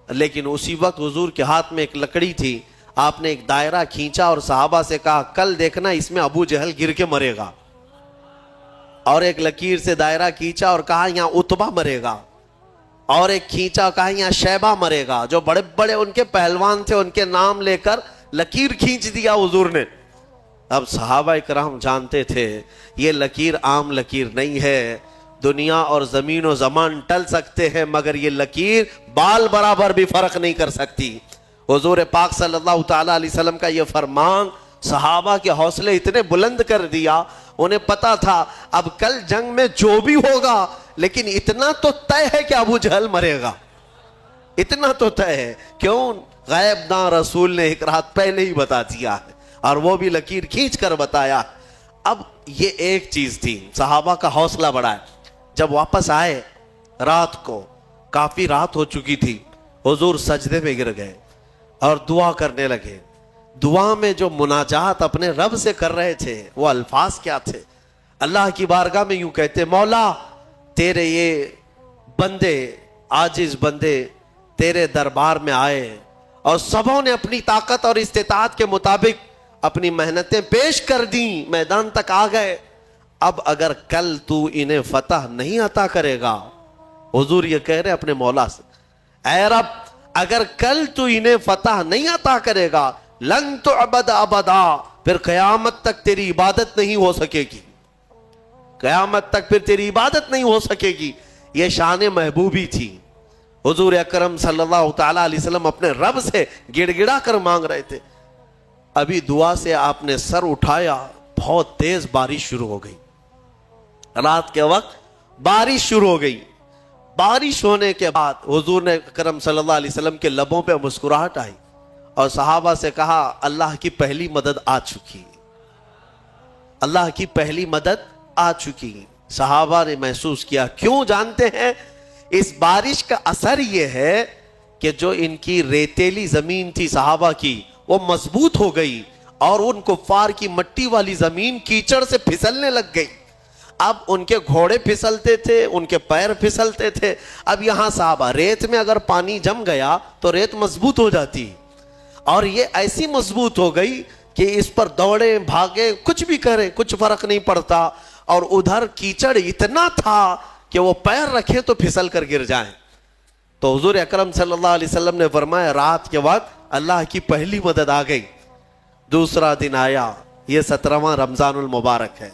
لیکن اسی وقت حضور کے ہاتھ میں ایک لکڑی تھی، آپ نے ایک دائرہ کھینچا اور صحابہ سے کہا کل دیکھنا اس میں ابو جہل گر کے مرے گا، اور ایک لکیر سے دائرہ کھینچا اور کہا یہاں عتبہ مرے گا، اور ایک کھینچا کہا یہاں شیبہ مرے گا، جو بڑے بڑے ان کے پہلوان تھے ان کے نام لے کر لکیر کھینچ دیا حضور نے۔ اب صحابہ کرام جانتے تھے یہ لکیر عام لکیر نہیں ہے، دنیا اور زمین و زمان ٹل سکتے ہیں مگر یہ لکیر بال برابر بھی فرق نہیں کر سکتی۔ حضور پاک صلی اللہ تعالیٰ علیہ وسلم کا یہ فرمان صحابہ کے حوصلے اتنے بلند کر دیا، انہیں پتا تھا اب کل جنگ میں جو بھی ہوگا لیکن اتنا تو طے ہے کہ ابو جہل مرے گا، اتنا تو طے ہے۔ کیوں؟ غیب داں رسول نے ایک رات پہلے ہی بتا دیا ہے، اور وہ بھی لکیر کھینچ کر بتایا۔ اب یہ ایک چیز تھی، صحابہ کا حوصلہ بڑھا ہے۔ جب واپس آئے رات کو، کافی رات ہو چکی تھی، حضور سجدے میں گر گئے اور دعا کرنے لگے۔ دعا میں جو مناجات اپنے رب سے کر رہے تھے وہ الفاظ کیا تھے؟ اللہ کی بارگاہ میں یوں کہتے مولا تیرے یہ بندے، عاجز بندے تیرے دربار میں آئے اور سبوں نے اپنی طاقت اور استطاعت کے مطابق اپنی محنتیں پیش کر دیں، میدان تک آ گئے، اب اگر کل تو انہیں فتح نہیں عطا کرے گا، حضور یہ کہہ رہے اپنے مولا سے، اے رب اگر کل تو انہیں فتح نہیں عطا کرے گا لن تعبد ابدا، پھر قیامت تک تیری عبادت نہیں ہو سکے گی، قیامت تک پھر تیری عبادت نہیں ہو سکے گی۔ یہ شان محبوبی تھی۔ حضور اکرم صلی اللہ تعالیٰ علیہ وسلم اپنے رب سے گڑ گڑا کر مانگ رہے تھے۔ ابھی دعا سے آپ نے سر اٹھایا، بہت تیز بارش شروع ہو گئی، رات کے وقت بارش شروع ہو گئی۔ بارش ہونے کے بعد حضور نے اکرم صلی اللہ علیہ وسلم کے لبوں پہ مسکراہٹ آئی اور صحابہ سے کہا اللہ کی پہلی مدد آ چکی، اللہ کی پہلی مدد آ چکی. صحابہ نے محسوس کیا. کیوں جانتے ہیں؟ اس بارش کا اثر یہ ہے کہ جو ان کی ریتیلی زمین تھی صحابہ کی وہ مضبوط ہو گئی اور ان کفار کی مٹی والی زمین کیچڑ سے پھسلنے لگ گئی. اب ان کے گھوڑے پھسلتے تھے, ان کے پیر پھسلتے تھے. اب یہاں صحابہ, ریت میں اگر پانی جم گیا تو ریت مضبوط ہو جاتی, اور یہ ایسی مضبوط ہو گئی کہ اس پر دوڑے بھاگے کچھ بھی کرے کچھ فرق نہیں پڑتا. اور ادھر کیچڑ اتنا تھا کہ وہ پیر رکھے تو پھسل کر گر جائیں. تو حضور اکرم صلی اللہ علیہ وسلم نے فرمایا رات کے وقت اللہ کی پہلی مدد آ گئی. دوسرا دن آیا, یہ 17واں رمضان المبارک ہے.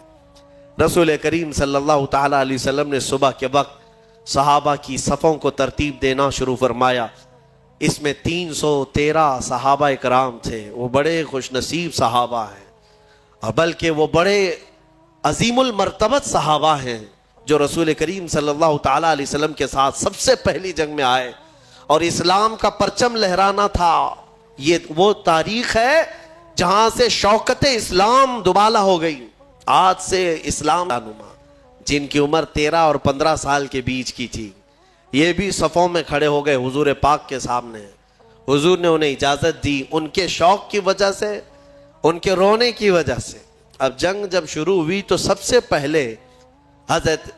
رسول کریم صلی اللہ تعالی علیہ وسلم نے صبح کے وقت صحابہ کی صفوں کو ترتیب دینا شروع فرمایا. اس میں 313 صحابہ کرام تھے. وہ بڑے خوش نصیب صحابہ ہیں, اور بلکہ وہ بڑے عظیم المرتبت صحابہ ہیں جو رسول کریم صلی اللہ تعالی علیہ وسلم کے ساتھ سب سے پہلی جنگ میں آئے اور اسلام کا پرچم لہرانا تھا. یہ وہ تاریخ ہے جہاں سے شوکت اسلام دوبالا ہو گئی. آج سے اسلام رہنما جن کی عمر 13 اور 15 سال کے بیچ کی تھی, یہ بھی صفوں میں کھڑے ہو گئے حضور پاک کے سامنے. حضور نے انہیں اجازت دی, ان کے شوق کی وجہ سے, ان کے رونے کی وجہ سے. اب جنگ جب شروع ہوئی تو سب سے پہلے حضرت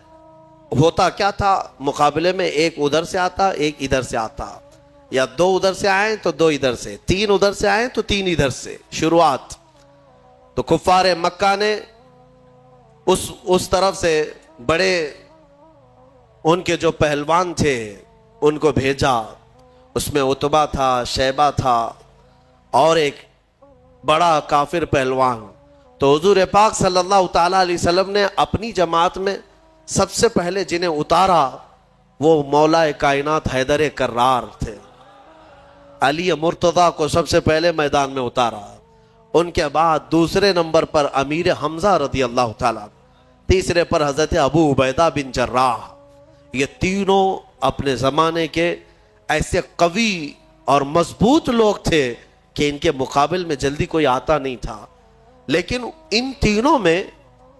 ہوتا کیا تھا, مقابلے میں ایک ادھر سے آتا ایک ادھر سے آتا, یا 2 ادھر سے آئیں تو 2 ادھر سے, 3 ادھر سے آئیں تو 3 ادھر سے. شروعات تو کفار مکہ نے اس طرف سے بڑے ان کے جو پہلوان تھے ان کو بھیجا. اس میں عتبہ تھا, شیبہ تھا, اور ایک بڑا کافر پہلوان. تو حضور پاک صلی اللہ تعالی علیہ وسلم نے اپنی جماعت میں سب سے پہلے جنہیں اتارا وہ مولا کائنات حیدر کرار تھے. علی مرتضیٰ کو سب سے پہلے میدان میں اتارا. ان کے بعد دوسرے نمبر پر امیر حمزہ رضی اللہ تعالیٰ, تیسرے پر حضرت ابو عبیدہ بن جراح. یہ تینوں اپنے زمانے کے ایسے قوی اور مضبوط لوگ تھے کہ ان کے مقابل میں جلدی کوئی آتا نہیں تھا. لیکن ان تینوں میں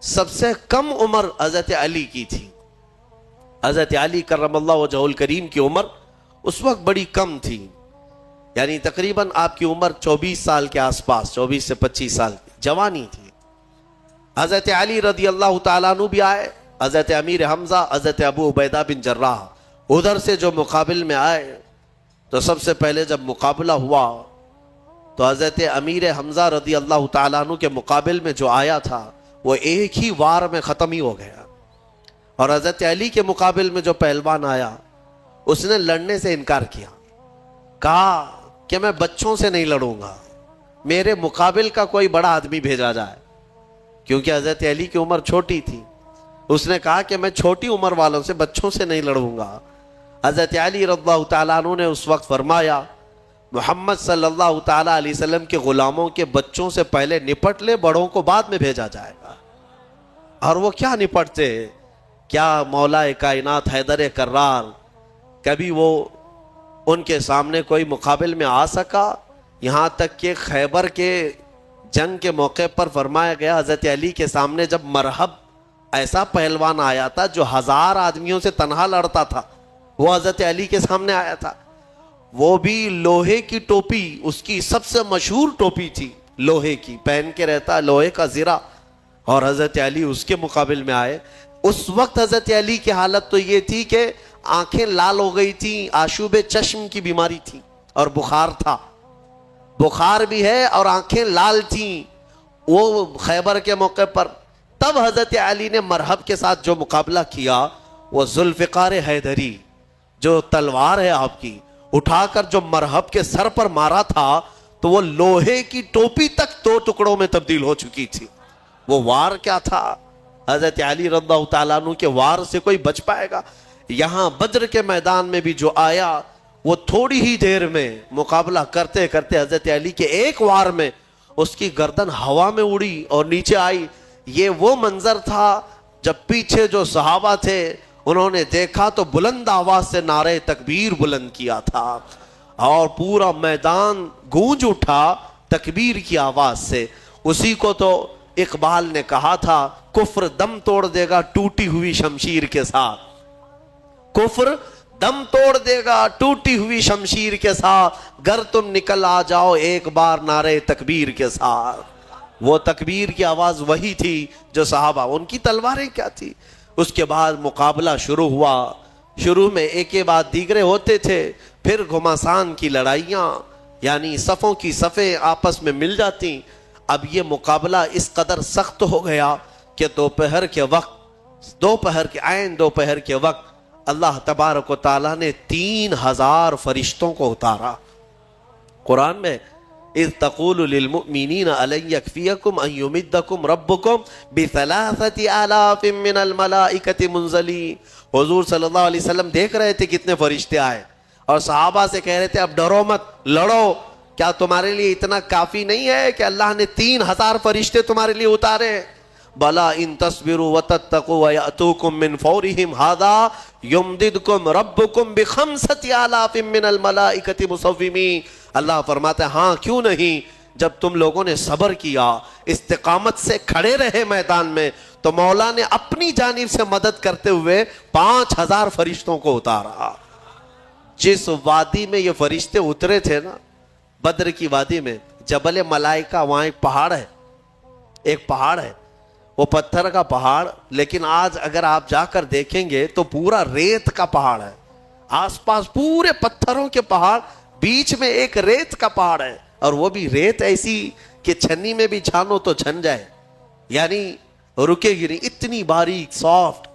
سب سے کم عمر حضرت علی کی تھی. حضرت علی کرم اللہ وجہہ الکریم کی عمر اس وقت بڑی کم تھی, یعنی تقریباً آپ کی عمر 24 سال کے آس پاس, 24 سے 25 سال کی جوانی تھی. حضرت علی رضی اللہ تعالیٰ عنہ بھی آئے, حضرت امیر حمزہ, حضرت ابو عبیدہ بن جراح ادھر سے جو مقابل میں آئے. تو سب سے پہلے جب مقابلہ ہوا تو حضرت امیر حمزہ رضی اللہ تعالیٰ عنہ کے مقابل میں جو آیا تھا وہ ایک ہی وار میں ختم ہی ہو گیا. اور حضرت علی کے مقابل میں جو پہلوان آیا اس نے لڑنے سے انکار کیا, کہا کہ میں بچوں سے نہیں لڑوں گا, میرے مقابل کا کوئی بڑا آدمی بھیجا جائے. کیونکہ حضرت علی کی عمر چھوٹی تھی, اس نے کہا کہ میں چھوٹی عمر والوں سے, بچوں سے نہیں لڑوں گا. حضرت علی رضی اللہ تعالیٰ عنہ نے اس وقت فرمایا محمد صلی اللہ تعالیٰ علیہ وسلم کے غلاموں کے بچوں سے پہلے نپٹ لے, بڑوں کو بعد میں بھیجا جائے گا. اور وہ کیا نپٹتے, کیا مولا کائنات حیدر کرار کبھی وہ ان کے سامنے کوئی مقابل میں آ سکا؟ یہاں تک کہ خیبر کے جنگ کے موقع پر فرمایا گیا حضرت علی کے سامنے جب مرحب ایسا پہلوان آیا تھا جو 1000 آدمیوں سے تنہا لڑتا تھا, وہ حضرت علی کے سامنے آیا تھا. وہ بھی لوہے کی ٹوپی, اس کی سب سے مشہور ٹوپی تھی لوہے کی, پہن کے رہتا, لوہے کا زرہ, اور حضرت علی اس کے مقابل میں آئے. اس وقت حضرت علی کی حالت تو یہ تھی کہ آنکھیں لال ہو گئی تھی, آشوب چشم کی بیماری تھی, اور بخار تھا, بخار بھی ہے اور آنکھیں لال تھیں وہ خیبر کے موقع پر. تب حضرت علی نے مرحب کے ساتھ جو مقابلہ کیا وہ ذوالفقار حیدری, جو تلوار ہے آپ کی, اٹھا کر جو مرحب کے سر پر مارا تھا تو وہ لوہے کی ٹوپی تک 2 ٹکڑوں میں تبدیل ہو چکی تھی. وہ وار کیا تھا, حضرت علی رضی اللہ تعالیٰ عنہ کے وار سے کوئی بچ پائے گا؟ یہاں بدر کے میدان میں بھی جو آیا وہ تھوڑی ہی دیر میں مقابلہ کرتے کرتے حضرت علی کے ایک وار میں اس کی گردن ہوا میں اڑی اور نیچے آئی. یہ وہ منظر تھا جب پیچھے جو صحابہ تھے انہوں نے دیکھا تو بلند آواز سے نعرہ تکبیر بلند کیا تھا اور پورا میدان گونج اٹھا تکبیر کی آواز سے. اسی کو تو اقبال نے کہا تھا کفر دم توڑ دے گا ٹوٹی ہوئی شمشیر کے ساتھ، کفر دم توڑ دے گا ٹوٹی ہوئی شمشیر کے ساتھ، گر تم نکل آ جاؤ ایک بار نعرے تکبیر کے ساتھ۔ وہ تکبیر کی آواز وہی تھی جو صحابہ، ان کی تلواریں کیا تھی۔ اس کے بعد مقابلہ شروع ہوا، شروع میں ایک کے بعد دیگرے ہوتے تھے، پھر گھمسان کی لڑائیاں، یعنی صفوں کی صفیں آپس میں مل جاتی۔ اب یہ مقابلہ اس قدر سخت ہو گیا کہ دوپہر کے وقت، عین دوپہر کے وقت اللہ تبارک و تعالیٰ نے 3000 فرشتوں کو اتارا۔ قرآن میں اذ تقول للمؤمنین الن یکفیکم ان یمدکم ربکم بثلاثۃ آلاف من الملائکۃ منزلین۔ حضور صلی اللہ علیہ وسلم دیکھ رہے تھے کتنے فرشتے آئے، اور صحابہ سے کہہ رہے تھے اب ڈرو مت، لڑو، کیا تمہارے لیے اتنا کافی نہیں ہے کہ اللہ نے 3000 فرشتے تمہارے لیے اتارے؟ بلا ان تصبروا وتتقوا ويأتوكم من فورهم هذا يمددكم ربكم بخمسة آلاف من الملائکۃ مصومین۔ اللہ فرماتا ہے ہاں کیوں نہیں، جب تم لوگوں نے صبر کیا، استقامت سے کھڑے رہے میدان میں، تو مولا نے اپنی جانب سے مدد کرتے ہوئے 5000 فرشتوں کو اتارا۔ جس وادی میں یہ فرشتے اترے تھے نا، بدر کی وادی میں، جبل ملائکہ، وہاں ایک پہاڑ ہے، ایک پہاڑ ہے، وہ پتھر کا پہاڑ، لیکن آج اگر آپ جا کر دیکھیں گے تو پورا ریت کا پہاڑ ہے، آس پاس پورے پتھروں کے پہاڑ، بیچ میں ایک ریت کا پہاڑ ہے، اور وہ بھی ریت ایسی کہ چھنی میں بھی چھانو تو چھن جائے، یعنی رکے گی نہیں، اتنی باریک سافٹ،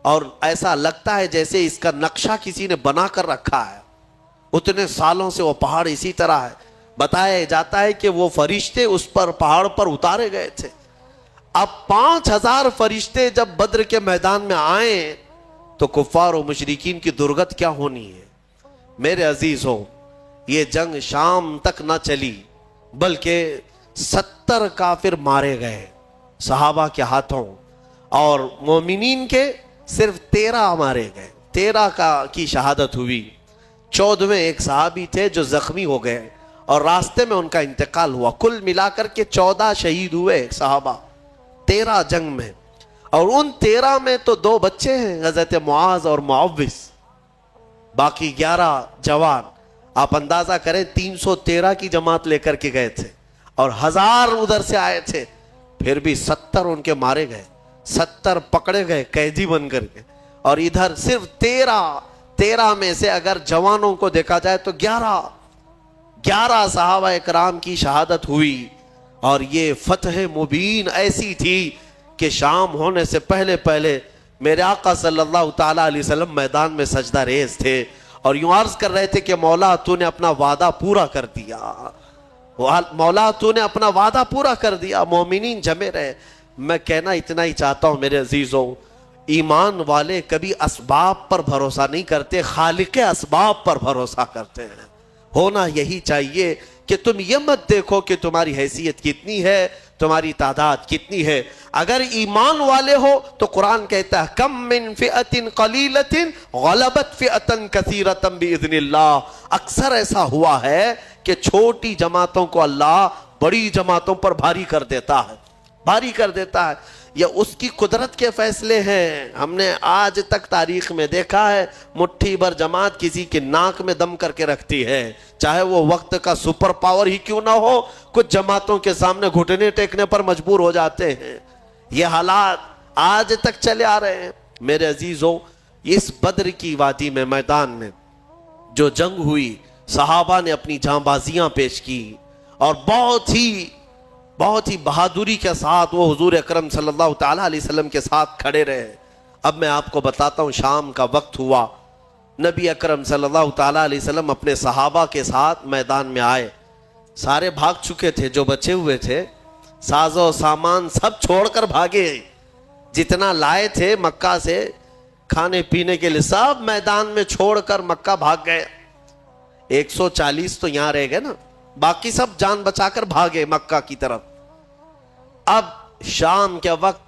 اور ایسا لگتا ہے جیسے اس کا نقشہ کسی نے بنا کر رکھا ہے۔ اتنے سالوں سے وہ پہاڑ اسی طرح ہے۔ بتایا جاتا ہے کہ وہ فرشتے اس پر پہاڑ پر اتارے گئے تھے۔ اب 5000 فرشتے جب بدر کے میدان میں آئیں تو کفار و مشرکین کی درگت کیا ہونی ہے۔ میرے عزیزوں، یہ جنگ شام تک نہ چلی، بلکہ 70 کافر مارے گئے صحابہ کے ہاتھوں، اور مومنین کے صرف 13 مارے گئے، 13 کی شہادت ہوئی۔ 14ویں ایک صحابی تھے جو زخمی ہو گئے اور راستے میں ان کا انتقال ہوا۔ کل ملا کر کے 14 شہید ہوئے صحابہ 13 جنگ میں، اور ان 13 میں تو 2 بچے ہیں، حضرت معاذ اور معوذ، باقی 11 جوان۔ آپ اندازہ کریں 313 کی جماعت لے کر کے گئے تھے، اور 1000 ادھر سے آئے تھے، پھر بھی 70 ان کے مارے گئے، 70 پکڑے گئے قیدی بن کر کے، اور ادھر صرف 13 میں سے اگر جوانوں کو دیکھا جائے تو 11 صحابہ اکرام کی شہادت ہوئی۔ اور یہ فتح مبین ایسی تھی کہ شام ہونے سے پہلے میرے آقا صلی اللہ تعالیٰ علیہ وسلم میدان میں سجدہ ریز تھے، اور یوں عرض کر رہے تھے کہ مولا تو نے اپنا وعدہ پورا کر دیا، مولا تو نے اپنا وعدہ پورا کر دیا، مومنین جمے رہے۔ میں کہنا اتنا ہی چاہتا ہوں میرے عزیزوں، ایمان والے کبھی اسباب پر بھروسہ نہیں کرتے، خالق اسباب پر بھروسہ کرتے ہیں۔ ہونا یہی چاہیے کہ تم یہ مت دیکھو کہ تمہاری حیثیت کتنی ہے، تمہاری تعداد کتنی ہے۔ اگر ایمان والے ہو تو قرآن کہتا ہے کم من فئۃ قلیلۃ غلبت فئۃ کثیرۃ باذن اللہ۔ اکثر ایسا ہوا ہے کہ چھوٹی جماعتوں کو اللہ بڑی جماعتوں پر بھاری کر دیتا ہے، یہ اس کی قدرت کے فیصلے ہیں۔ ہم نے آج تک تاریخ میں دیکھا ہے مٹھی بھر جماعت کسی کے ناک میں دم کر کے رکھتی ہے، چاہے وہ وقت کا سپر پاور ہی کیوں نہ ہو، کچھ جماعتوں کے سامنے گھٹنے ٹیکنے پر مجبور ہو جاتے ہیں۔ یہ حالات آج تک چلے آ رہے ہیں۔ میرے عزیزوں، اس بدر کی وادی میں، میدان میں جو جنگ ہوئی، صحابہ نے اپنی جاں بازیاں پیش کی، اور بہت ہی بہادری کے ساتھ وہ حضور اکرم صلی اللہ تعالیٰ علیہ وسلم کے ساتھ کھڑے رہے۔ اب میں آپ کو بتاتا ہوں، شام کا وقت ہوا، نبی اکرم صلی اللہ تعالیٰ علیہ وسلم اپنے صحابہ کے ساتھ میدان میں آئے۔ سارے بھاگ چکے تھے، جو بچے ہوئے تھے ساز و سامان سب چھوڑ کر بھاگے، جتنا لائے تھے مکہ سے کھانے پینے کے لیے سب میدان میں چھوڑ کر مکہ بھاگ گئے۔ 140 تو یہاں رہ گئے نا، باقی سب جان بچا کر بھاگے مکہ کی طرف۔ اب شام کے وقت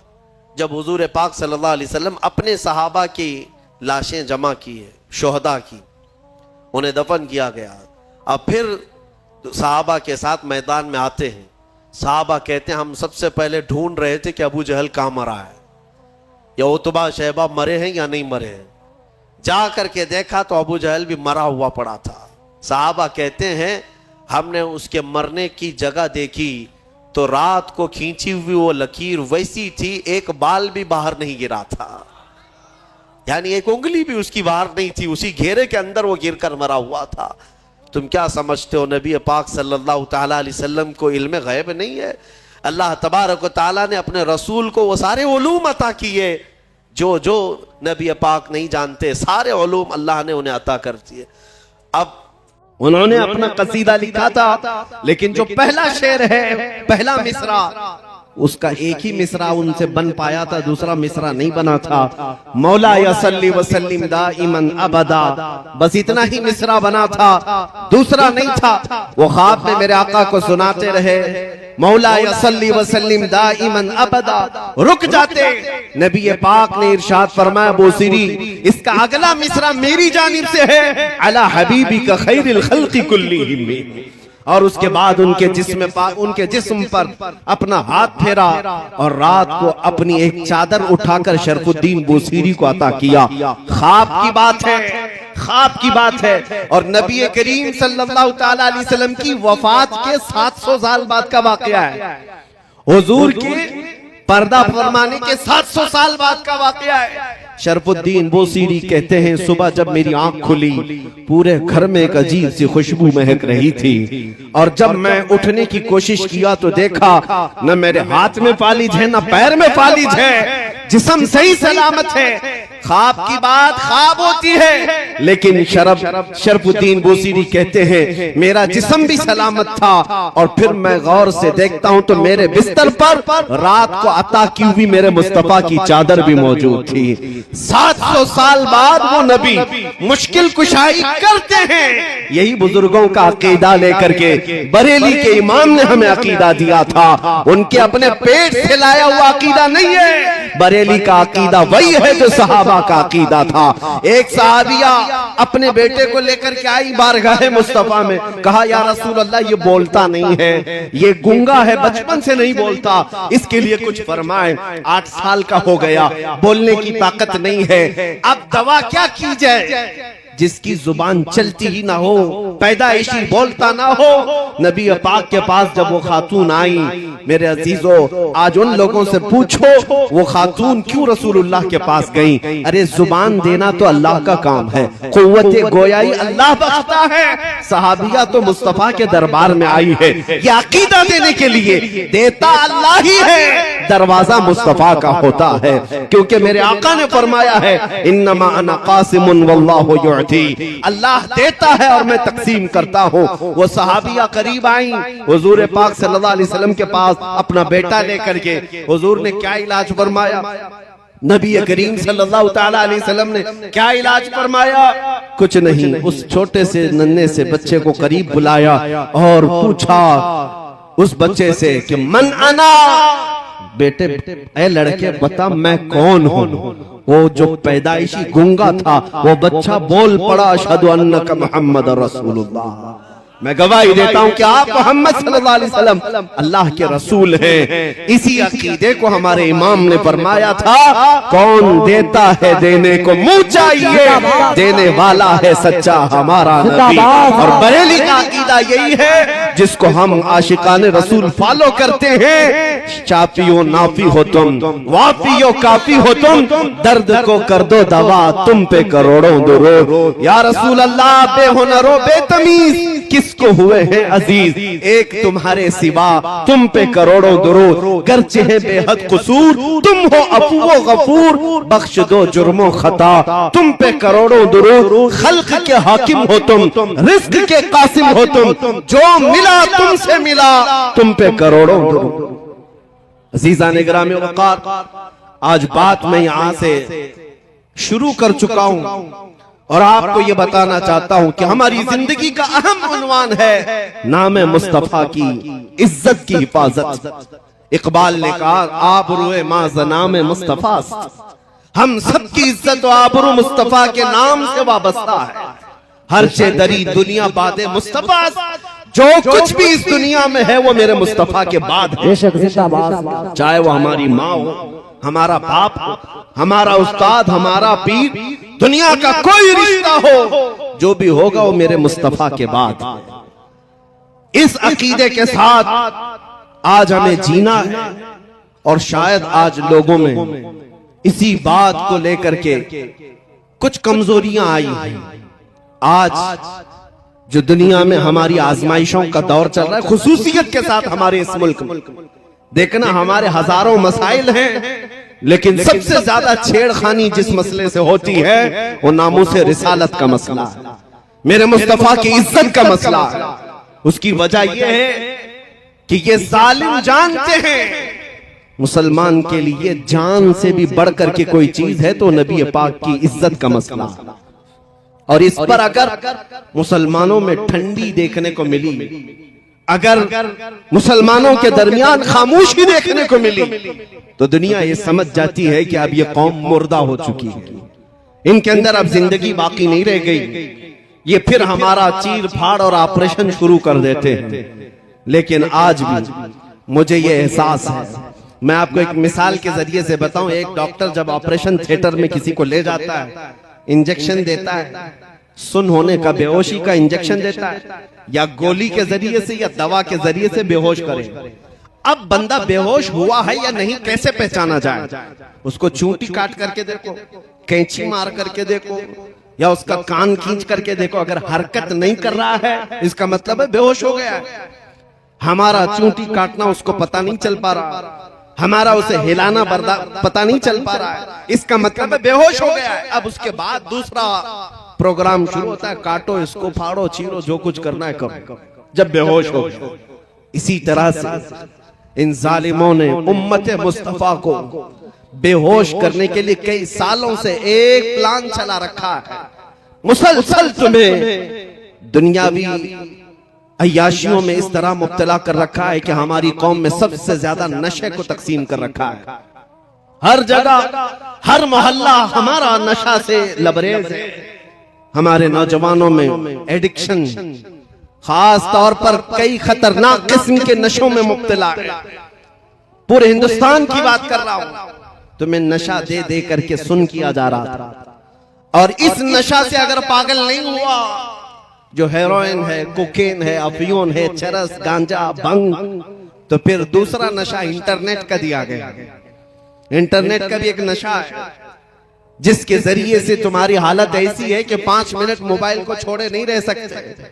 جب حضور پاک صلی اللہ علیہ وسلم اپنے صحابہ کی لاشیں جمع کی ہے، شہداء کی، انہیں دفن کیا گیا، اب پھر صحابہ کے ساتھ میدان میں آتے ہیں۔ صحابہ کہتے ہیں ہم سب سے پہلے ڈھونڈ رہے تھے کہ ابو جہل کہاں مرا ہے, یا عتبہ شیبہ مرے ہیں یا نہیں مرے ہیں. جا کر کے دیکھا تو ابو جہل بھی مرا ہوا پڑا تھا. صحابہ کہتے ہیں ہم نے اس کے مرنے کی جگہ دیکھی تو رات کو کھینچی ہوئی وہ لکیر ویسی تھی, ایک بال بھی باہر نہیں گرا تھا, یعنی ایک انگلی بھی اس کی باہر نہیں تھی, اسی گھیرے کے اندر وہ گر کر مرا ہوا تھا. تم کیا سمجھتے ہو نبی پاک صلی اللہ تعالیٰ علیہ وسلم کو علم غیب نہیں ہے؟ اللہ تبارک و تعالیٰ نے اپنے رسول کو وہ سارے علوم عطا کیے جو جو نبی پاک نہیں جانتے, سارے علوم اللہ نے انہیں عطا کر دیے. اب انہوں نے اپنا قصیدہ لکھا تھا, لیکن جو پہلا شعر ہے, پہلا مصرع, اس کا ایک ہی مصرع ان سے بن پایا تھا, دوسرا مصرع نہیں بنا تھا. مولا صلی وسلم دائما ابدا, بس اتنا ہی مصرع بنا تھا, دوسرا نہیں تھا. وہ خواب میں میرے آقا کو سناتے رہے مولا صلی وسلم دائما ابدا, رک جاتے. نبی پاک نے ارشاد فرمایا بوسری اس کا اگلا مصرع میری جانب سے ہے, علی حبیبک خیر الخلق کلہم. اور اس کے بعد ان کے جسم پر اپنا ہاتھ پھیرا اور رات کو اپنی ایک چادر اٹھا کر شرف الدین بوسیری کو عطا کیا. خواب کی بات ہے, خواب کی بات ہے. اور نبی کریم صلی اللہ تعالی علیہ وسلم کی وفات کے 700 سال بعد کا واقعہ ہے, حضور کے پردہ فرمانے کے 700 سال بعد کا واقعہ ہے. شرف الدین بوسیری کہتے ہیں صبح جب میری آنکھ کھلی پورے گھر میں ایک عجیب سی خوشبو مہک رہی تھی, اور جب میں اٹھنے کی کوشش کیا تو دیکھا نہ میرے ہاتھ میں فالج ہے نہ پیر میں فالج ہے, جسم صحیح سلامت ہے. خواب کی بات خواب ہوتی ہے, لیکن شرف الدین بوسیری کہتے ہیں میرا جسم بھی سلامت تھا, اور پھر میں غور سے دیکھتا ہوں تو میرے بستر پر رات کو عطا کی ہوئی میرے مصطفیٰ کی چادر بھی موجود تھی. 700 سال بعد وہ نبی مشکل کشائی کرتے ہیں. یہی بزرگوں کا عقیدہ لے کر کے بریلی کے امام نے ہمیں عقیدہ دیا تھا, ان کے اپنے پیٹ سے لایا ہوا عقیدہ نہیں ہے. بریلی کا عقیدہ وہی ہے جو صحابہ کا عقیدہ تھا. ایک صحابیہ اپنے بیٹے کو لے کر کے آئی بارگاہ مصطفیٰ میں, کہا یا رسول اللہ یہ بولتا نہیں ہے, یہ گنگا ہے, بچپن سے نہیں بولتا, اس کے لیے کچھ فرمائیں. 8 سال کا ہو گیا, بولنے کی طاقت نہیں ہے, اب دوا کیا کی جائے؟ جس کی زبان چلتی ہی نہ ہو, پیدائشی بولتا نہ ہو. نبی پاک کے پاس جب وہ خاتون آئی, میرے عزیزو آج ان لوگوں سے پوچھو وہ خاتون کیوں رسول اللہ کے پاس گئیں؟ ارے زبان دینا تو اللہ کا کام ہے, قوت گویائی اللہ بخشتا ہے. صحابیہ تو مصطفیٰ کے دربار میں آئی ہے یہ عقیدہ دینے کے لیے, دیتا اللہ ہی ہے, دروازہ مصطفیٰ کا ہوتا ہے, کیونکہ میرے آقا نے فرمایا ہے انما انا قاسم واللہ یعطی, اللہ دیتا ہے اور میں تقسیم کرتا ہوں. وہ صحابیہ قریب آئیں حضور پاک صلی اللہ علیہ وسلم کے پاس اپنا بیٹا لے کر کے. حضور نے کیا علاج فرمایا؟ نبی کریم صلی اللہ تعالی علیہ وسلم نے کیا علاج فرمایا؟ کچھ نہیں, اس چھوٹے سے ننھے سے بچے کو قریب بلایا اور پوچھا اس بچے سے کہ من انا, بیٹے اے لڑکے بتا میں کون ہوں. وہ جو پیدائشی گنگا تھا وہ بچہ بول پڑا اشہد انک محمد رسول اللہ, میں گواہی دیتا ہوں کہ آپ محمد صلی اللہ علیہ وسلم اللہ کے رسول ہیں. اسی عقیدے کو ہمارے امام نے فرمایا تھا کون دیتا ہے دینے کو منہ چاہیے, دینے والا ہے سچا ہمارا نبی. اور بریلی کا عقیدہ یہی ہے جس کو ہم عاشقان رسول فالو کرتے ہیں. شافی و نافی ہو تم, وافی و کافی ہو تم, درد کو کر دو دوا تم پہ کروڑوں درود. یا رسول اللہ بے ہنر و بے تمیز کس کو ہوئے ہیں عزیز, ایک تمہارے سوا تم پہ کروڑوں درود. گرچہ ہے بے حد قصور تم ہو عفو و غفور, بخش دو جرم و خطا تم پہ کروڑوں درود. خلق کے حاکم ہو تم, رزق کے قاسم ہو تم, جو ملا تم سے ملا تم پہ کروڑوں درود. عزیزان گرامی وقار, آج بات میں یہاں سے شروع کر چکا ہوں اور آپ کو یہ بتانا چاہتا ہوں کہ ہماری زندگی کا اہم عنوان ہے نام مصطفیٰ کی عزت کی حفاظت. اقبال نے کہا آبرو ما ز نام مصطفیٰ, ہم سب کی عزت و آبرو مصطفیٰ کے نام سے وابستہ ہے. ہر چہ دری دنیا باد مصطفیٰ, جو کچھ بھی اس دنیا میں ہے وہ میرے مصطفیٰ کے بعد ہے. بے شک زندہ باد. چاہے وہ ہماری ماں ہو، ہمارا باپ ہو، ہمارا استاد، ہمارا پیر، دنیا کا کوئی رشتہ ہو، جو بھی ہوگا وہ میرے مصطفیٰ کے بعد. اس عقیدے کے ساتھ آج ہمیں جینا ہے. اور شاید آج لوگوں میں اسی بات کو لے کر کے کچھ کمزوریاں آئی ہیں. آج جو دنیا میں ہماری آزمائشوں کا دور چل رہا ہے، خصوصیت کے ساتھ ہمارے اس ملک میں دیکھنا، ہمارے ہزاروں مسائل ہیں، لیکن سب سے زیادہ چھیڑ خانی جس مسئلے سے ہوتی ہے وہ ناموس رسالت کا مسئلہ ہے، میرے مصطفیٰ کی عزت کا مسئلہ ہے. اس کی وجہ یہ ہے کہ یہ ظالم جانتے ہیں مسلمان کے لیے جان سے بھی بڑھ کر کے کوئی چیز ہے تو نبی پاک کی عزت کا مسئلہ. اور اس پر اگر مسلمانوں میں ٹھنڈی دیکھنے کو ملی، اگر مسلمانوں کے درمیان خاموشی دیکھنے کو ملی، تو دنیا یہ سمجھ جاتی ہے کہ اب یہ قوم مردہ ہو چکی ہے، ان کے اندر اب زندگی باقی نہیں رہ گئی. یہ پھر ہمارا چیر پھاڑ اور آپریشن شروع کر دیتے ہیں. لیکن آج بھی مجھے یہ احساس ہے، میں آپ کو ایک مثال کے ذریعے سے بتاؤں. ایک ڈاکٹر جب آپریشن تھیٹر میں کسی کو لے جاتا ہے، انجیکشن دیتا ہے، سن ہونے کا، بے ہوشی کا انجیکشن دیتا ہے، یا گولی کے ذریعے سے یا دوا کے ذریعے سے بے ہوش کرے. اب بندہ بے ہوش ہوا ہے یا نہیں کیسے پہچانا جائے؟ اس کو چونٹی کاٹ کر کے دیکھو، کینچی مار کر کے دیکھو، یا اس کا کان کھینچ کر کے دیکھو. اگر حرکت نہیں کر رہا ہے اس کا مطلب ہے بے ہوش ہو گیا ہے. ہمارا چونٹی کاٹنا اس کو پتہ نہیں چل پا رہا، ہمارا اسے ہلانا پتہ نہیں چل پا رہا ہے، اس کا مطلب ہے بے ہوش ہو گیا ہے. اب اس کے بعد دوسرا پروگرام شروع ہوتا ہے، کاٹو اس کو، پھاڑو، چیرو، جو کچھ کرنا ہے کرو، جب بے ہوش ہو. اسی طرح سے ان ظالموں نے امت مصطفیٰ کو بے ہوش کرنے کے لیے کئی سالوں سے ایک پلان چلا رکھا ہے. مسلسل تمہیں دنیاوی عیاشیوں میں اس طرح مبتلا کر رکھا ہے کہ ہماری قوم میں سب سے زیادہ نشے کو تقسیم کر رکھا ہے. ہر جگہ، ہر محلہ ہمارا نشہ سے لبریز ہے. ہمارے نوجوانوں میں ایڈکشن، خاص طور پر کئی خطرناک قسم کے نشوں میں مبتلا ہے. پورے ہندوستان کی بات کر رہا ہوں، تمہیں نشہ دے دے کر کے سن کیا جا رہا تھا. اور اس نشہ سے اگر پاگل نہیں ہوا، جو ہیروئن ہے، کوکین ہے، افیون ہے، چرس، گانجا، بھنگ، تو پھر دوسرا نشہ انٹرنیٹ کا دیا گیا. انٹرنیٹ کا بھی ایک نشہ ہے جس کے ذریعے سے تمہاری حالت ایسی ہے کہ 5 منٹ موبائل کو چھوڑے نہیں رہ سکتے.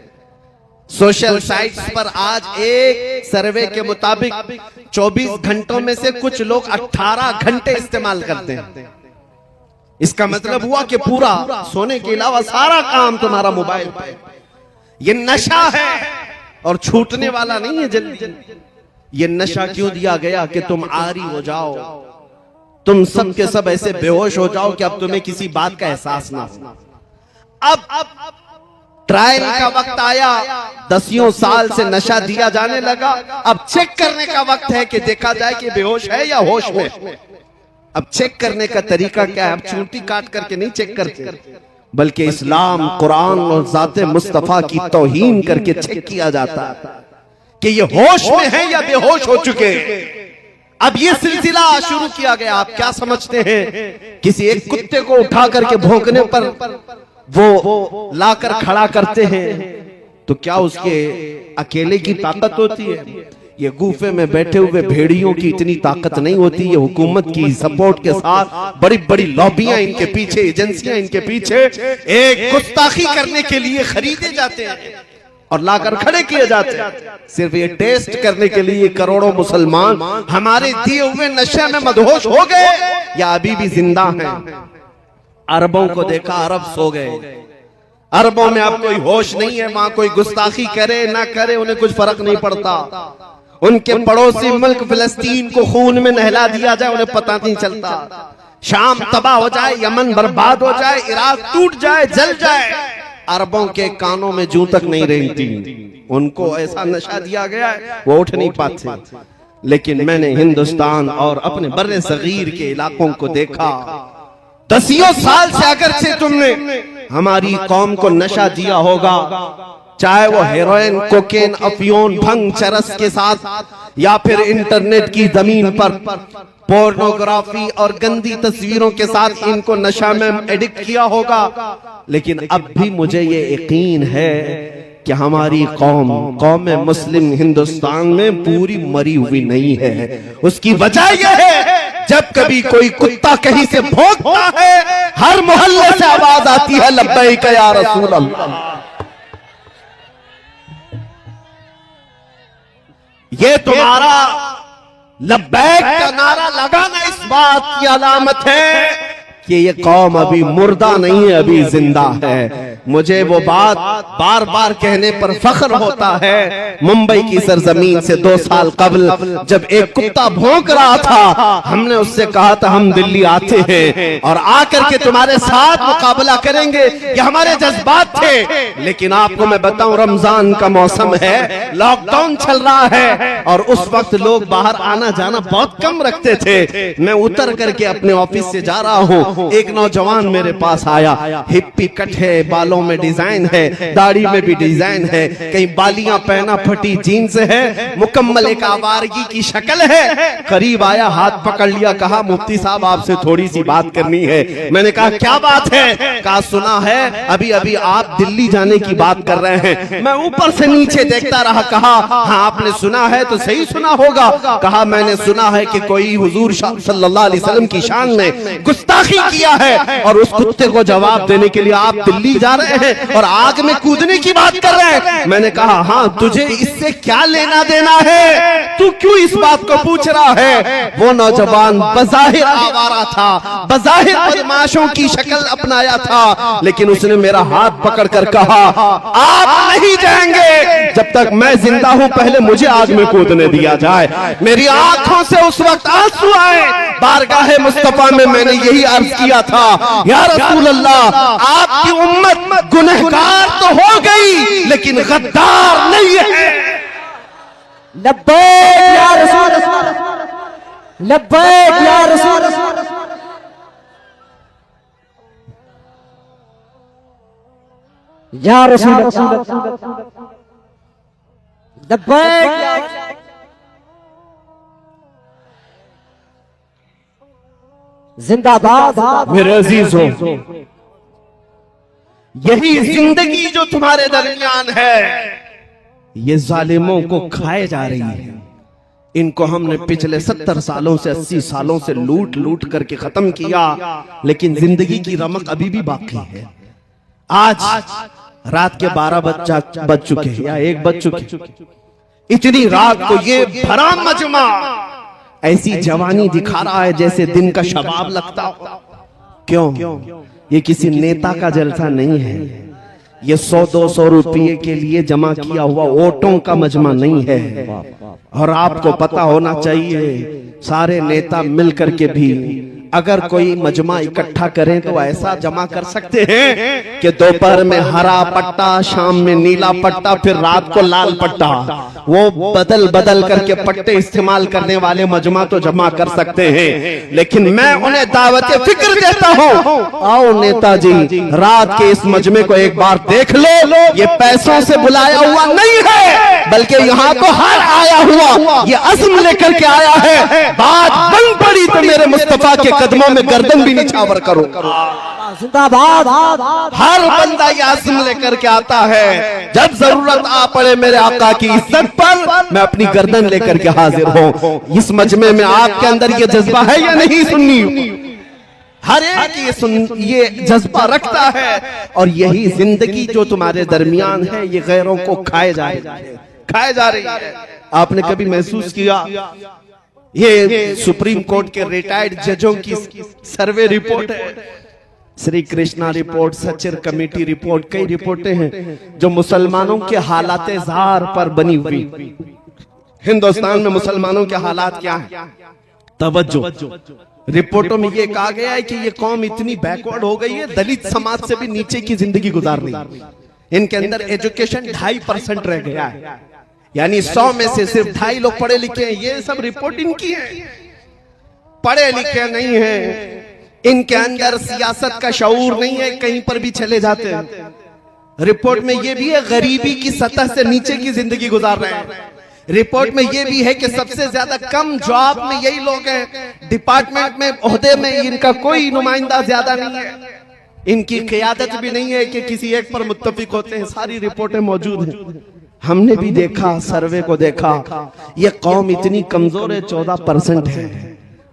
سوشل سائٹس پر آج ایک سروے کے مطابق 24 گھنٹوں میں سے کچھ لوگ 18 گھنٹے استعمال کرتے ہیں. اس کا مطلب ہوا کہ پورا سونے کے علاوہ سارا کام تمہارا موبائل پہ. یہ نشہ ہے اور چھوٹنے والا نہیں ہے جلدی. یہ نشہ کیوں دیا گیا کہ تم عاری ہو جاؤ، تم سب کے سب ایسے بے ہوش ہو جاؤ کہ اب تمہیں کسی بات کا احساس نہ ہو. اب ٹرائل کا وقت آیا، 10 سال سے نشہ دیا جانے لگا. اب چیک کرنے کا وقت ہے کہ دیکھا جائے کہ بے ہوش ہے یا ہوش میں. اب چیک کرنے کا طریقہ کیا ہے؟ اب چونٹی کاٹ کر کے نہیں چیک کرتے، بلکہ اسلام، قرآن اور ذات مصطفیٰ کی توہین کر کے چیک کیا جاتا ہے کہ یہ ہوش میں ہے یا بے ہوش ہو چکے. اب یہ سلسلہ شروع کیا گیا. آپ کیا سمجھتے ہیں؟ کسی ایک کتے کو اٹھا کر کے بھونکنے پر وہ لا کر کھڑا کرتے ہیں تو کیا اس کے اکیلے کی طاقت ہوتی ہے؟ یہ گوفے میں بیٹھے ہوئے بھیڑیوں کی اتنی طاقت نہیں ہوتی. یہ حکومت کی سپورٹ کے ساتھ بڑی بڑی لابیاں ان کے پیچھے، ایجنسیاں ان کے پیچھے ایک گستاخی کرنے کے لیے خریدے جاتے ہیں اور لا کر کھڑے کیے جاتے ہیں، صرف یہ ٹیسٹ کرنے کے لیے کروڑوں مسلمان ہمارے دیے ہوئے نشے میں مدہوش ہو گئے یا ابھی بھی زندہ ہیں. عربوں کو دیکھا، عرب سو گئے. عربوں میں اب کوئی ہوش نہیں ہے، وہاں کوئی گستاخی کرے نہ کرے انہیں کچھ فرق نہیں پڑتا. ان کے پڑوسی ملک فلسطین کو خون میں نہلا دیا جائے انہیں پتہ نہیں چلتا. شام تباہ ہو جائے، یمن برباد ہو جائے، عراق ٹوٹ جائے، جل جائے، عربوں کے کانوں میں جوں تک نہیں رہتی. ان کو ایسا نشہ دیا گیا ہے وہ اٹھ نہیں پاتے. لیکن میں نے ہندوستان اور اپنے بر صغیر کے علاقوں کو دیکھا. 10 سال سے اگرچہ تم نے ہماری قوم کو نشہ دیا ہوگا چاہے وہ ہیروئن، کوکین، افیون، بھنگ، چرس کے ساتھ، یا پھر انٹرنیٹ کی زمین پر پورنوگرافی اور گندی تصویروں کے ساتھ ان کو نشہ میں ایڈکٹ کیا ہوگا، لیکن اب بھی مجھے یہ یقین ہے کہ ہماری قوم مسلم ہندوستان میں پوری مری ہوئی نہیں ہے۔ اس کی وجہ یہ ہے جب کبھی کوئی کتا کہیں سے بھونکتا ہے، ہر محلے سے آواز آتی ہے لبیک یا رسول اللہ۔ یہ تمہارا لبیک کا نعرہ لگانا اس بات کی علامت ہے کہ یہ قوم ابھی مردہ نہیں ہے، ابھی زندہ ہے۔ مجھے وہ بات بار بار کہنے پر فخر ہوتا ہے، ممبئی کی سرزمین سے 2 سال قبل جب ایک کتا بھونک رہا تھا، ہم نے اس سے کہا تھا ہم دلی آتے ہیں اور آ کر کے تمہارے ساتھ مقابلہ کریں گے، یہ ہمارے جذبات تھے۔ لیکن آپ کو میں بتاؤں، رمضان کا موسم ہے، لاک ڈاؤن چل رہا ہے، اور اس وقت لوگ باہر آنا جانا بہت کم رکھتے تھے۔ میں اتر کر کے اپنے آفس سے جا رہا ہوں، ایک نوجوان میرے پاس آیا، ہپی کٹ ہے، بالوں میں ڈیزائن ہے، داڑھی میں بھی ڈیزائن ہے، کہیں بالیاں پہنا، پھٹی جینز ہے، مکمل ایک آوارگی کی شکل ہے۔ قریب آیا، ہاتھ پکڑ لیا، کہا مفتی صاحب آپ سے تھوڑی سی بات کرنی ہے۔ میں نے کہا کیا بات ہے؟ کہا سنا ہے ابھی آپ دلی جانے کی بات کر رہے ہیں۔ میں اوپر سے نیچے دیکھتا رہا، کہا ہاں آپ نے سنا ہے تو صحیح سنا ہوگا۔ کہا میں نے سنا ہے کہ کوئی حضور صلی اللہ علیہ وسلم کی شان میں گستاخی کیا ہے، اور اس کتے کو جواب دینے کے لیے آپ دلی جا رہے ہیں اور آگ میں کودنے کی بات کر رہے ہیں۔ میں نے کہا ہاں تجھے اس سے کیا لینا دینا ہے، تو کیوں اس بات کو پوچھ رہا ہے؟ وہ نوجوان بظاہر آوارہ تھا، بظاہر بدماشوں کی شکل اپنایا تھا، لیکن اس نے میرا ہاتھ پکڑ کر کہا آپ نہیں جائیں گے جب تک میں زندہ ہوں، پہلے مجھے آگ میں کودنے دیا جائے۔ میری آنکھوں سے اس وقت آنسو آئے۔ بارگاہ مصطفیٰ میں میں نے یہی عرض کیا تھا، یا رسول اللہ آپ کی امت گنہگار تو ہو گئی لیکن غدار نہیں ہے۔ لبیک یا رسول اللہ، لبیک یا رسول اللہ، یا رسول اللہ، لبیک۔ زندہ باد میرے عزیزوں، یہی زندگی جو تمہارے درمیان ہے یہ ظالموں کو کھائے جا رہی ہے۔ ان کو ہم نے پچھلے 70 سالوں سے 80 سالوں سے لوٹ لوٹ کر کے ختم کیا، لیکن زندگی کی رمق ابھی بھی باقی ہے۔ آج رات کے 12 بج چکے ہیں یا 1 بج چکے، اتنی رات کو یہ بھرا مجمع ایسی جوانی دکھا رہا ہے جیسے دن کا شباب لگتا ہو۔ کیوں؟ یہ کسی نیتا کا جلسہ نہیں ہے، یہ 100-200 روپے کے لیے جمع کیا ہوا ووٹوں کا مجمع نہیں ہے۔ اور آپ کو پتا ہونا چاہیے سارے نیتا مل کر کے بھی اگر کوئی مجمع اکٹھا کریں تو ایسا جمع کر سکتے ہیں کہ دوپہر میں ہرا پٹا، شام میں نیلا پٹا، پھر رات کو لال پٹا، وہ بدل بدل کر کے پٹے استعمال کرنے والے مجمع تو جمع کر سکتے ہیں۔ لیکن میں انہیں دعوت فکر دیتا ہوں، آؤ نیتا جی رات کے اس مجمع کو ایک بار دیکھ لو۔ یہ پیسوں سے بلایا ہوا نہیں ہے، بلکہ یہاں کو ہر آیا ہوا یہ عزم لے کر کے آیا ہے، بات بن پڑی تو میرے مصطفیٰ کے قدموں میں گردن بھی نچھاور کرو۔ زندہ باد۔ ہر بندہ یہ عزم لے کر کے آتا ہے، جب ضرورت آ پڑے میرے آقا کی عزت پر میں اپنی گردن لے کر کے حاضر ہوں۔ اس مجمع میں آپ کے اندر یہ جذبہ ہے یا نہیں سنی؟ ہر ایک یہ جذبہ رکھتا ہے، اور یہی زندگی جو تمہارے درمیان ہے یہ غیروں کو کھائے جا رہی ہے۔ آپ نے کبھی محسوس کیا یہ سپریم کورٹ کے ریٹائرڈ ججوں کی سروے رپورٹ ہے، Sri Krishna report, Sachar committee report, کئی رپورٹیں ہیں جو مسلمانوں کے حالات زار پر بنی ہوئی۔ ہندوستان میں مسلمانوں کے حالات کیا ہیں؟ توجہ، رپورٹوں میں یہ کہا گیا ہے کہ یہ قوم اتنی بیکورڈ ہو گئی ہے، دلت سماج سے بھی نیچے کی زندگی گزار رہی ہے۔ ان کے اندر ایجوکیشن 2.5% رہ گیا ہے، یعنی 100 میں سے صرف 2.5 لوگ پڑھے لکھے ہیں۔ یہ سب رپورٹ ان کی ہے، پڑھے لکھے نہیں ہیں، ان کے اندر سیاست کا شعور نہیں ہے، کہیں پر بھی چلے جاتے ہیں۔ رپورٹ میں یہ بھی ہے غریبی کی سطح سے نیچے کی زندگی گزار رہے ہیں. رپورٹ میں یہ بھی ہے کہ سب سے زیادہ کم جاب میں یہی لوگ ہیں, ڈپارٹمنٹ میں عہدے میں ان کا کوئی نمائندہ زیادہ نہیں ہے, ان کی قیادت بھی نہیں ہے کہ کسی ایک پر متفق ہوتے ہیں. ساری رپورٹیں موجود ہیں. ہم نے بھی دیکھا, سروے کو دیکھا, یہ قوم اتنی کمزور ہے, 14% ہے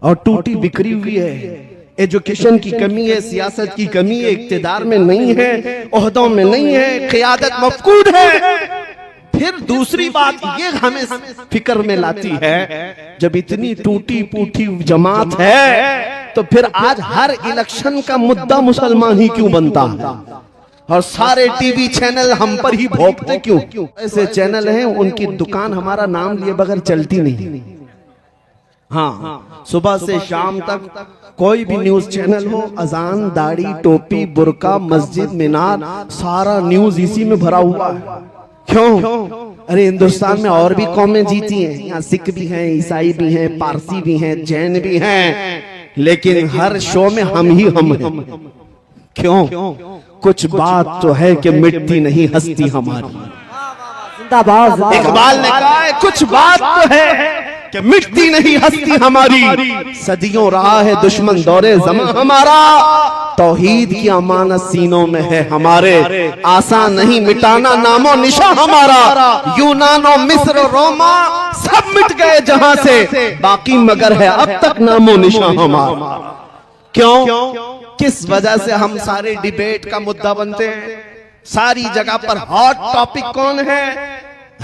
اور ٹوٹی بکھری ہوئی ہے. ایجوکیشن کی کمی ہے, سیاست کی کمی ہے, اقتدار میں نہیں ہے, عہدوں میں نہیں ہے, قیادت مفقود ہے. پھر دوسری بات یہ ہمیں فکر میں لاتی ہے, جب اتنی ٹوٹی پوٹی جماعت ہے تو پھر آج ہر الیکشن کا مدعا مسلمان ہی کیوں بنتا ہے, اور سارے ٹی وی چینل ہم پر ہی بھونکتے کیوں؟ ایسے چینل ہیں ان کی دکان ہمارا نام لیے بغیر چلتی نہیں. ہاں, صبح سے شام تک کوئی بھی نیوز چینل ہو, اذان, داڑھی, ٹوپی, برقع, مسجد, مینار, سارا نیوز اسی میں بھرا ہوا ہے. کیوں؟ ارے ہندوستان میں اور بھی قومیں جیتی ہیں, یہاں سکھ بھی ہیں, عیسائی بھی ہیں, پارسی بھی ہیں, جین بھی ہیں, لیکن ہر شو میں ہم ہی ہم ہیں. کیوں؟ کچھ بات تو ہے کہ مٹتی نہیں ہستی ہماری. زندہ باد. اقبال نے کہا ہے کچھ بات تو ہے کہ مٹتی نہیں ہستی ہماری, صدیوں رہا ہے دشمن دورے زمان ہمارا, توحید کی امانت سینوں میں ہے ہمارے, آسان نہیں مٹانا نام و نشاں ہمارا. یونان و مصر و روما سب مٹ گئے جہاں سے, باقی مگر ہے اب تک نام و نشاں ہمارا. کیوں؟ کس وجہ سے ہم سارے ڈیبیٹ کا مدعا بنتے ہیں؟ ساری جگہ پر ہاٹ ٹاپک کون ہے؟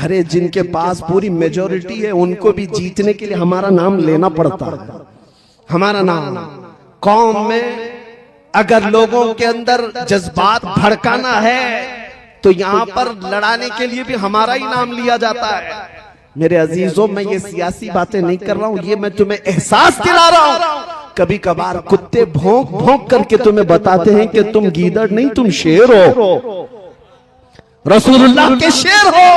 ارے جن کے پاس پوری میجورٹی ہے ان کو بھی جیتنے کے لیے ہمارا نام لینا پڑتا ہے. ہمارا نام قوم میں اگر لوگوں کے اندر جذبات بھڑکانا ہے تو یہاں پر لڑانے کے لیے بھی ہمارا ہی نام لیا جاتا ہے. میرے عزیزوں, میں یہ سیاسی باتیں نہیں کر رہا ہوں, یہ میں تمہیں احساس دلا رہا ہوں. کبھی کبھار کتے بھونک بھونک کر کے تمہیں بتاتے ہیں کہ تم گیدڑ نہیں, تم شیر ہو, رسول اللہ کے شیر ہو.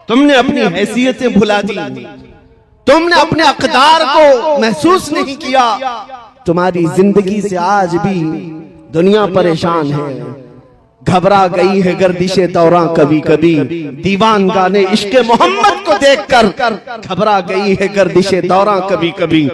تم نے اپنی حیثیتیں بھلا دی, تم نے اپنے اقدار کو محسوس نہیں کیا. تمہاری زندگی سے آج بھی دنیا پریشان ہے, گھبرا گئی ہے گردش دوراں کبھی کبھی, دیوان گانے عشق محمد کو دیکھ کر گھبرا گئی ہے گردش دوراں کبھی کبھی.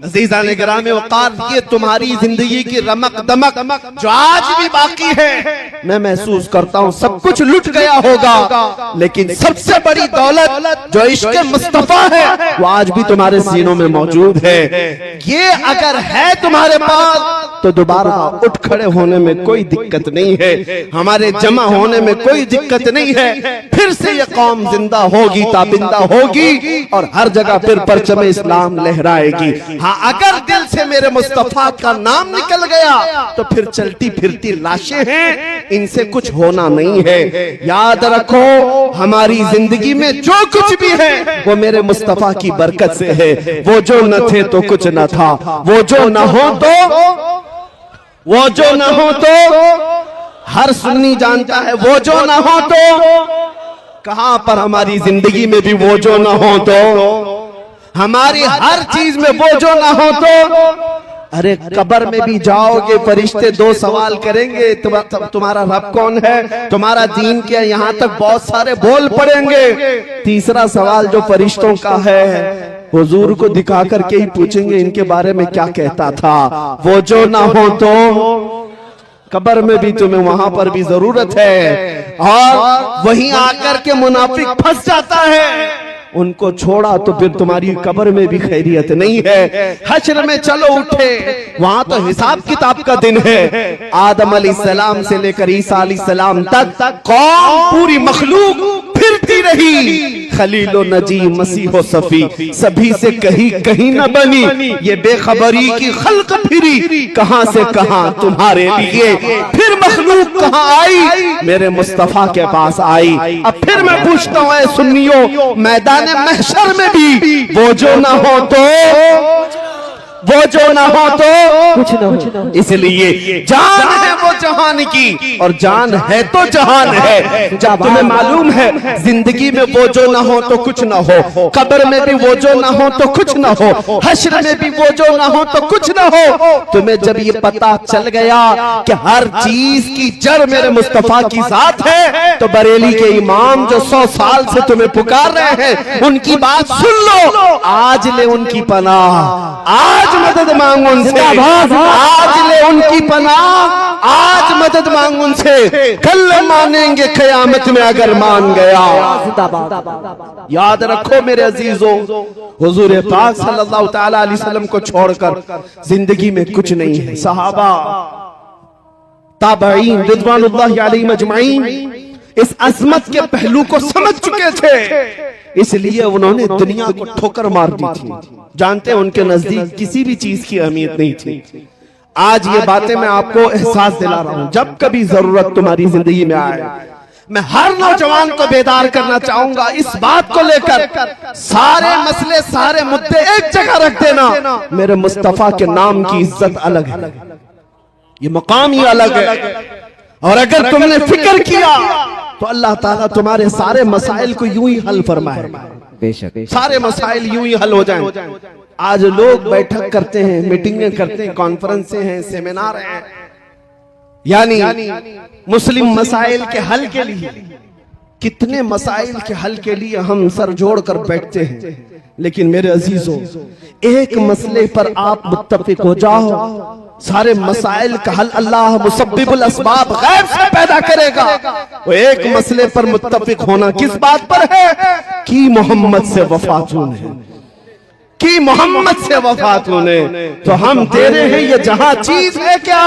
عزیزان گرامی وقار, یہ تمہاری زندگی کی رمق دمق جو آج بھی باقی ہے, میں محسوس کرتا ہوں سب کچھ لٹ گیا ہوگا, لیکن سب سے بڑی دولت جو عشق مصطفیٰ ہے وہ آج بھی تمہارے سینوں میں موجود ہے. یہ اگر ہے تمہارے پاس تو دوبارہ اٹھ کھڑے ہونے میں کوئی دقت نہیں ہے, ہمارے جمع ہونے میں کوئی دقت نہیں ہے. پھر سے یہ قوم زندہ ہوگی, تابندہ ہوگی, اور ہر جگہ پھر پرچم اسلام لہرائے گی. ہاں, اگر دل سے میرے مصطفیٰ کا نام نکل گیا تو پھر چلتی پھرتی لاشیں ہیں, ان سے کچھ ہونا نہیں ہے. یاد رکھو, ہماری زندگی میں جو کچھ بھی ہے وہ میرے مصطفیٰ کی برکت سے ہے. وہ جو نہ تھے تو کچھ نہ تھا, وہ جو نہ ہو تو ہر سنی جانتا ہے, وہ جو نہ ہو تو کہاں پر ہماری زندگی میں بھی وہ جو نہ ہو تو, ہماری ہر چیز میں وہ جو نہ ہو تو. ارے قبر میں بھی جاؤ گے, فرشتے دو سوال کریں گے, تمہارا رب کون ہے, تمہارا دین کیا, یہاں تک بہت سارے بول پڑیں گے. تیسرا سوال جو فرشتوں کا ہے, حضور کو دکھا کر کے ہی پوچھیں گے ان کے بارے میں کیا کہتا تھا. وہ جو نہ ہو تو قبر میں بھی تمہیں وہاں پر بھی ضرورت ہے, اور وہیں آ کر کے منافق پھنس جاتا ہے. ان کو چھوڑا تو پھر تمہاری قبر میں بھی خیریت نہیں ہے. حشر میں چلو اٹھے, وہاں تو حساب کتاب کا دن ہے. آدم علیہ السلام سے لے کر عیسیٰ علیہ السلام تک قوم پوری مخلوق پھرتی رہی, خلیل و نجی مسیح و صفی سبھی سے کہیں نہ بنی. یہ بے خبری کی خلق پھری, کہاں سے کہاں تمہارے لیے, پھر مخلوق کہاں آئی, میرے مصطفیٰ کے پاس آئی. اب پھر میں پوچھتا ہوں اے سنیوں, میدان محشر میں بھی وہ جو نہ ہو تو کچھ نہ ہو, اس لیے جان ہے وہ جہان کی، اور جان ہے تو جہان ہے۔ جب تمہیں معلوم ہے زندگی میں وہ جو نہ ہو تو کچھ نہ ہو، قبر میں بھی وہ جو نہ ہو تو کچھ نہ ہو، حشر میں بھی وہ جو نہ ہو تو کچھ نہ ہو، تمہیں جب یہ پتہ چل گیا کہ ہر چیز کی جڑ میرے مصطفیٰ کی ذات ہے، تو بریلی کے امام جو 100 سال سے تمہیں پکار رہے ہیں ان کی بات سن لو، آج لے ان کی پناہ، آج مدد مانگ ان سے، آج لے ان کی پناہ، آج مدد مانگ ان سے، کل مانیں گے قیامت میں اگر مان گیا۔ یاد رکھو میرے عزیزو، حضور پاک صلی اللہ تعالیٰ علیہ وسلم کو چھوڑ کر زندگی میں کچھ نہیں ہے۔ صحابہ تابعین رضوان اللہ علیہم اجمعین اس عظمت کے پہلو کو سمجھ چکے تھے، اس لیے انہوں نے دنیا کو ٹھوکر مار دی تھی۔ جانتے ہیں ان کے نزدیک کسی بھی چیز کی اہمیت نہیں تھی۔ آج یہ باتیں میں آپ کو احساس دلا رہا ہوں، جب کبھی ضرورت تمہاری زندگی میں آئے، میں ہر نوجوان کو بیدار کرنا چاہوں گا اس بات کو لے کر، سارے مسئلے سارے مدے ایک جگہ رکھ دینا، میرے مصطفیٰ کے نام کی عزت الگ ہے، یہ مقام ہی الگ ہے، اور اگر تم نے فکر کیا تو اللہ تعالیٰ تمہارے سارے مسائل کو یوں ہی حل فرمائے، سارے مسائل یوں ہی حل ہو جائیں۔ آج لوگ بیٹھک کرتے ہیں، میٹنگیں کرتے ہیں، کانفرنسیں ہیں، سیمینار ہیں، یعنی مسلم مسائل کے حل کے لیے، کتنے مسائل کے حل کے لیے ہم سر جوڑ کر بیٹھتے ہیں، لیکن میرے عزیزو ایک مسئلے پر آپ متفق ہو جاؤ، سارے مسائل کا حل اللہ مسبب الاسباب غیب سے پیدا کرے گا۔ وہ ایک مسئلے پر متفق ہونا کس بات پر ہے؟ کہ محمد سے وفات ہونے، کہ محمد سے وفات ہونے، تو ہم تیرے ہیں، یہ جہاں چیز ہے کیا؟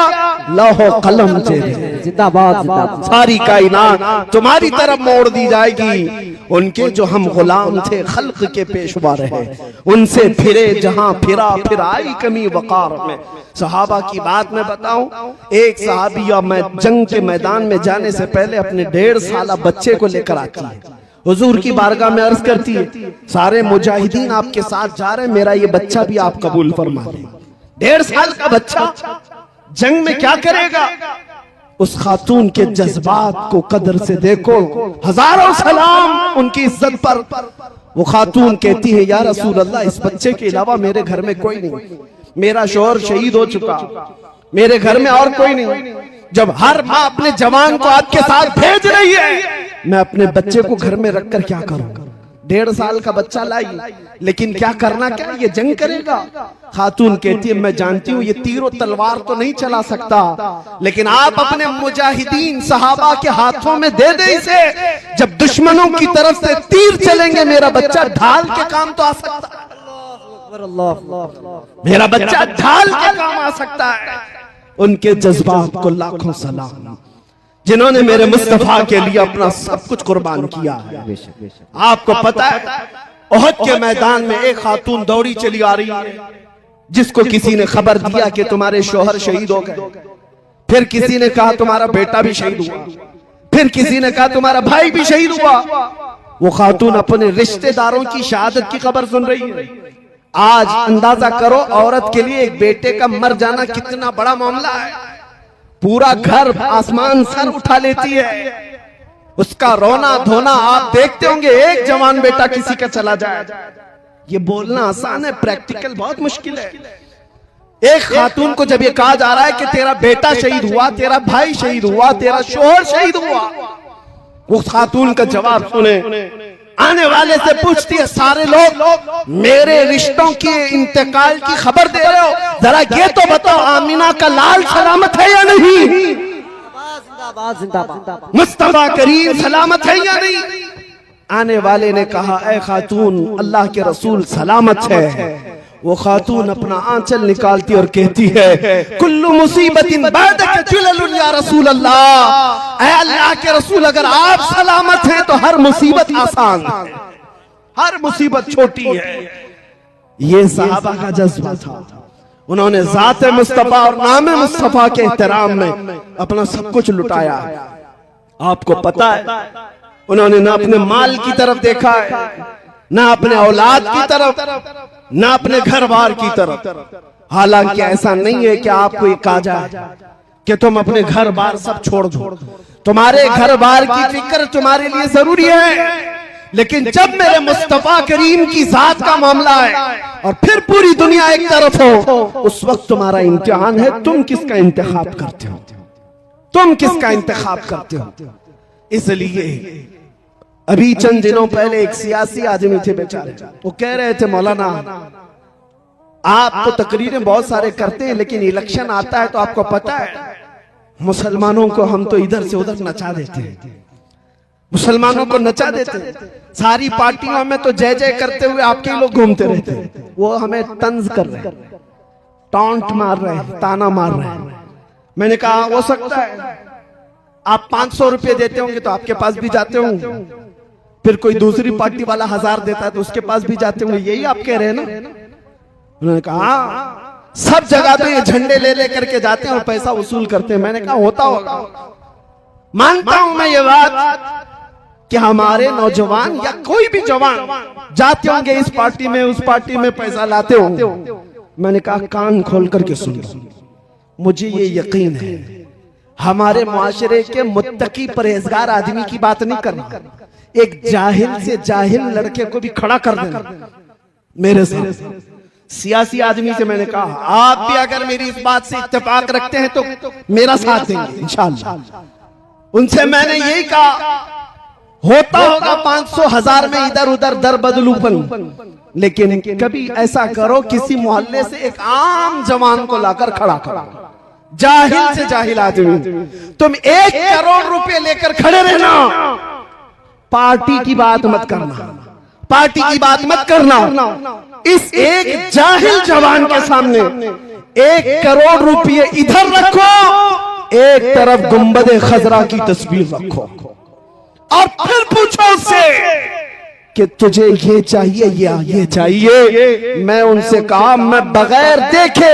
لوح و قلم تیرے، زندہ باد زندہ باد۔ ساری کائنات تمہاری طرف موڑ دی جائے گی۔ ان کے جو ہم غلام تھے خلق کے پیشوا رہے، ان سے پھرے جہاں پھرا، پھر آئی کمی وقار میں۔ صحابہ کی بات میں بتاؤں، ایک صحابیہ میں جنگ کے میدان میں جانے سے پہلے اپنے 1.5 سالہ بچے کو لے کر آتی ہے، حضور کی بارگاہ میں عرض کرتی ہے سارے مجاہدین آپ کے ساتھ جا رہے ہیں، میرا یہ بچہ بھی آپ قبول فرما لیں۔ 1.5 سال کا بچہ جنگ میں کیا کرے گا؟ اس خاتون کے جذبات کو قدر سے دیکھو، ہزاروں سلام ان کی عزت پر۔ وہ خاتون کہتی ہے یا رسول اللہ اس بچے کے علاوہ میرے گھر میں کوئی نہیں، میرا شوہر شہید ہو چکا، میرے گھر میں اور کوئی نہیں، جب ہر ماں اپنے جوان کو آپ کے ساتھ بھیج رہی ہے، میں اپنے بچے کو گھر میں رکھ کر کیا کروں؟ 1.5 سال کا بچہ لائی، لیکن کیا کرنا، کیا یہ جنگ کرے گا؟ خاتون کہتی ہے میں جانتی ہوں یہ تیر و تلوار تو نہیں چلا سکتا، لیکن آپ اپنے مجاہدین صحابہ کے ہاتھوں میں دے دیں اسے، جب دشمنوں کی طرف سے تیر چلیں گے میرا بچہ ڈھال کے کام تو آ سکتا ہے، میرا بچہ ڈھال کے کام آ سکتا ہے۔ ان کے جذبات کو لاکھوں سلام، جنہوں نے میرے مصطفیٰ کے لیے اپنا سب کچھ قربان کیا ہے۔ آپ کو پتا ہے احد کے میدان میں ایک خاتون دوڑی چلی آ رہی ہے، جس کو کسی نے خبر دیا کہ تمہارے شوہر شہید ہو گئے، پھر کسی نے کہا تمہارا بیٹا بھی شہید ہوا، پھر کسی نے کہا تمہارا بھائی بھی شہید ہوا۔ وہ خاتون اپنے رشتہ داروں کی شہادت کی خبر سن رہی ہے۔ آج اندازہ کرو عورت کے لیے ایک بیٹے کا مر جانا کتنا بڑا معاملہ ہے، پورا گھر آسمان سر اٹھا لیتی ہے، اس کا رونا دھونا آپ دیکھتے ہوں گے، ایک جوان بیٹا کسی کا چلا جائے، یہ بولنا آسان ہے، پریکٹیکل بہت مشکل ہے۔ ایک خاتون کو جب یہ کہا جا رہا ہے کہ تیرا بیٹا شہید ہوا، تیرا بھائی شہید ہوا، تیرا شوہر شہید ہوا، وہ خاتون کا جواب سنیں، آنے والے سے پوچھتی ہے سارے لوگ میرے رشتوں کے انتقال کی خبر دے رہے ہو، ذرا یہ تو بتاؤ آمینہ کا لال سلامت ہے یا نہیں؟ مصطفیٰ کریم سلامت ہے یا نہیں؟ آنے والے نے کہا اے خاتون اللہ کے رسول سلامت ہے۔ وہ خاتون اپنا آنچل نکالتی اور کہتی ہے کل مصیبت بعدک جلل یا رسول اللہ، اے اللہ کے رسول اگر آپ سلامت ہیں تو ہر مصیبت آسان ہے، ہر مصیبت چھوٹی ہے۔ یہ صحابہ کا جذبہ تھا، انہوں نے ذات مصطفیٰ اور نام مصطفیٰ کے احترام میں اپنا سب کچھ لٹایا۔ آپ کو پتا ہے انہوں نے نہ اپنے مال کی طرف دیکھا ہے، نہ اپنے اولاد کی طرف، نہ اپنے گھر بار کی طرف۔ حالانکہ ایسا نہیں ہے کہ آپ کو یہ کہا جائے کہ تم اپنے گھر بار سب چھوڑ دو. تمہارے گھر بار کی فکر تمہارے لیے ضروری ہے، لیکن جب میرے مصطفیٰ کریم کی ذات کا معاملہ ہے اور پھر پوری دنیا ایک طرف ہو، اس وقت تمہارا امتحان ہے تم کس کا انتخاب کرتے ہو. تم کس کا انتخاب کرتے ہو. اس لیے ابھی چند دنوں پہلے ایک سیاسی آدمی تھے بیچارے، وہ کہہ رہے تھے مولانا آپ تو تقریریں بہت سارے کرتے ہیں، لیکن الیکشن آتا ہے تو آپ کو پتا ہے مسلمانوں کو ہم تو ادھر سے ادھر نچا دیتے ہیں، مسلمانوں کو نچا دیتے ہیں. ساری پارٹیوں میں تو جے جے کرتے ہوئے آپ کے لوگ گھومتے رہتے ہیں. وہ ہمیں طنز کر رہے ہیں، ٹانٹ مار رہے ہیں، تانا مار رہے ہیں. میں نے کہا ہو سکتا ہے آپ 500 روپے دیتے ہوں گے تو آپ کے پاس بھی جاتے ہوں گے، پھر کوئی دوسری پارٹی والا 1000 دیتا ہے تو اس کے پاس بھی جاتے ہوں گے. یہی آپ کہہ رہے ہیں نا. انہوں نے کہا سب جگہ تو یہ جھنڈے لے لے کر کے جاتے ہیں اور پیسہ وصول کرتے ہیں. میں نے کہا ہوتا ہوگا، مانتا ہوں میں یہ بات کہ ہمارے نوجوان یا کوئی بھی جوان جاتے ہوں گے اس پارٹی میں اس پارٹی میں پیسہ لاتے ہوں گے. میں نے کہا کان کھول کر کے سن لو، مجھے یہ یقین ہے ہمارے معاشرے کے متقی پرہیزگار آدمی کی بات نہیں کرنا، ایک جاہل سے جاہل لڑکے کو بھی کھڑا کر دینا میرے ساتھ. سیاسی آدمی سے میں نے کہا آپ بھی اگر میری اس بات سے اتفاق رکھتے ہیں تو میرا ساتھ دیں گے انشاءاللہ. ان سے میں نے یہی کہا ہوتا ہوگا 500 1000 میں ادھر ادھر در بدلو پن، لیکن کبھی ایسا کرو کسی محلے سے ایک عام جوان کو لا کر کھڑا کرو، جاہل سے جاہل آدمی. تم 1 کروڑ روپے لے کر کھڑے رہنا، پارٹی کی بات مت کرنا، پارٹی کی بات مت کرنا. اس ایک جاہل جوان کے سامنے 1 کروڑ روپے ادھر رکھو، ایک طرف گنبد خضرا کی تصویر رکھو اور پھر پوچھو اس سے کہ تجھے یہ چاہیے یا یہ چاہیے. میں ان سے کہا میں بغیر دیکھے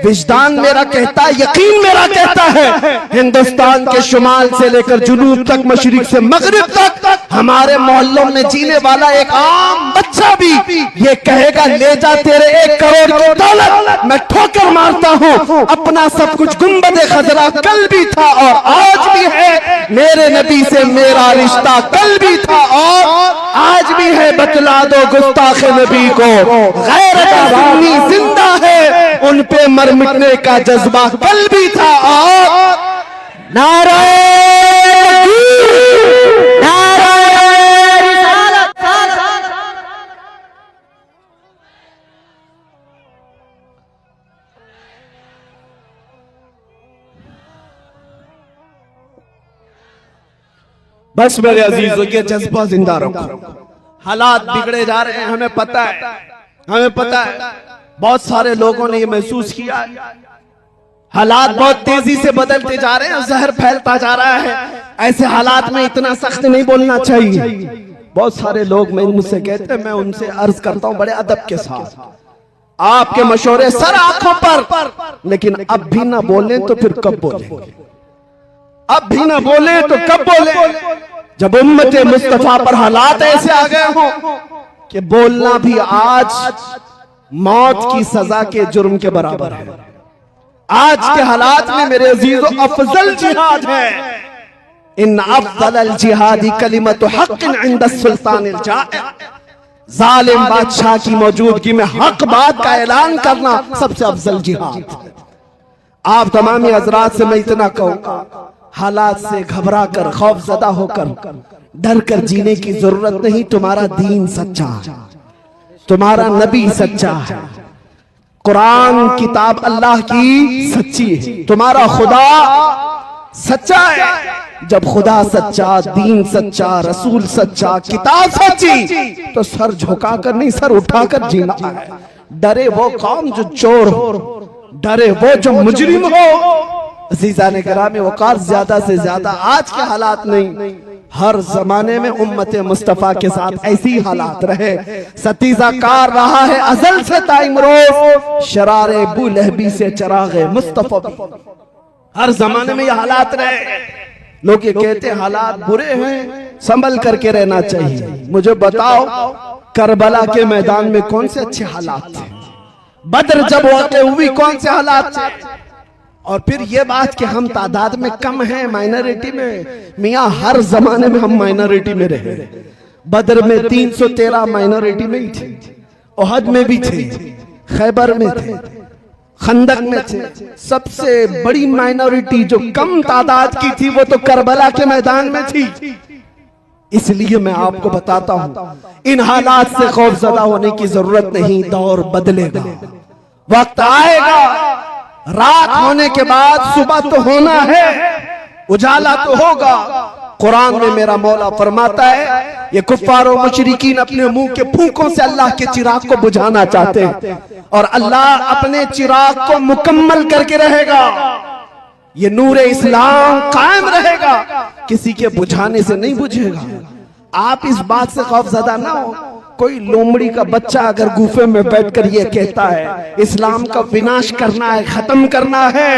وجدان میرا کہتا ہے، یقین میرا کہتا ہے ہندوستان کے شمال سے لے کر جنوب تک، مشرق سے مغرب تک ہمارے محلوں میں جینے والا ایک عام بچہ بھی یہ کہے گا لے جا تیرے 1 کروڑ کی دولت. میں ٹھوکر مارتا ہوں اپنا سب کچھ گنبد خضرا کل بھی تھا اور آج بھی ہے، میرے نبی سے میرا رشتہ کل بھی تھا اور آج بھی ہے. بتلا دو گستاخ نبی کو غیرت عوامی زندہ ہے، ان پہ مر مٹنے کا جذبہ کل بھی تھا اور نعرہ نعرہ رسالت. بس میرے عزیزوں یہ جذبہ زندہ رکھو. حالات بگڑے جا رہے ہیں، ہمیں پتہ ہے، ہمیں پتہ ہے. بہت سارے لوگوں نے یہ محسوس کیا ہے حالات بہت تیزی سے بدلتے جا رہے ہیں، زہر پھیلتا جا رہا ہے. ایسے حالات میں اتنا سخت نہیں بولنا چاہیے. بہت سارے لوگ مجھ سے کہتے ہیں، میں ان سے عرض کرتا ہوں بڑے ادب کے ساتھ آپ کے مشورے سر آنکھوں پر، لیکن اب بھی نہ بولیں تو پھر کب بولیں گے؟ اب بھی نہ بولیں تو کب بولیں جب امت مصطفیٰ پر حالات ایسے آ گئے ہوں کہ بولنا بھی آج موت کی سزا کے جرم کے برابر ہے. آج کے حالات میں میرے عزیزو افضل جہاد ہے. ان افضل الجہاد کلمت حق عند السلطان الجائر. ظالم بادشاہ کی موجودگی میں حق بات کا اعلان کرنا سب سے افضل جہاد. آپ تمامی حضرات سے میں اتنا کہوں، حالات سے گھبرا کر، خوف زدہ ہو کر، ڈر کر جینے کی ضرورت نہیں. تمہارا دین سچا ہے، تمہارا نبی سچا ہے، قرآن کتاب اللہ کی سچی ہے، تمہارا خدا سچا ہے. جب خدا سچا، دین سچا، رسول سچا، کتاب سچی، تو سر جھکا کر نہیں سر اٹھا کر جینا ہے. ڈرے وہ قوم جو چور ہو، ڈرے وہ جو مجرم ہو. عزیزان گرامی وقار زیادہ سے زیادہ آج کے حالات نہیں، ہر زمانے میں امت مصطفیٰ کے ساتھ ایسی حالات رہے. ستیزہ کار رہا ہے ازل سے تائم روز، شرار ابو لہبی سے چراغ مصطفیٰ. ہر زمانے میں یہ حالات رہے. لوگ یہ کہتے ہیں حالات برے ہیں، سنبھل کر کے رہنا چاہیے. مجھے بتاؤ کربلا کے میدان میں کون سے اچھے حالات تھے؟ بدر جب واقع ہوئی کون سے حالات تھے؟ اور پھر یہ بات کہ ہم تعداد میں کم ہیں مائنورٹی میں، میاں ہر زمانے میں ہم مائنورٹی میں رہے، بدر میں 313 مائنورٹی میں ہی تھے، احد میں بھی تھے، خیبر میں تھے، خندق میں تھے۔ سب سے بڑی مائنورٹی جو کم تعداد کی تھی وہ تو کربلا کے میدان میں تھی۔ اس لیے میں آپ کو بتاتا ہوں ان حالات سے خوف زدہ ہونے کی ضرورت نہیں، دور بدلے گا، وقت آئے گا، رات ہونے کے بعد صبح تو ہونا ہے، اجالا تو ہوگا۔ قرآن میں میرا مولا فرماتا ہے یہ کفار و مشرکین اپنے منہ کے پھونکوں سے اللہ کے چراغ کو بجھانا چاہتے ہیں، اور اللہ اپنے چراغ کو مکمل کر کے رہے گا، یہ نور اسلام قائم رہے گا، کسی کے بجھانے سے نہیں بجھے گا۔ آپ اس بات سے خوف زدہ نہ ہو۔ کوئی لومڑی کا بچہ اگر گوفے میں بیٹھ کر یہ کہتا ہے اسلام کا وناش کرنا ہے، ختم کرنا ہے،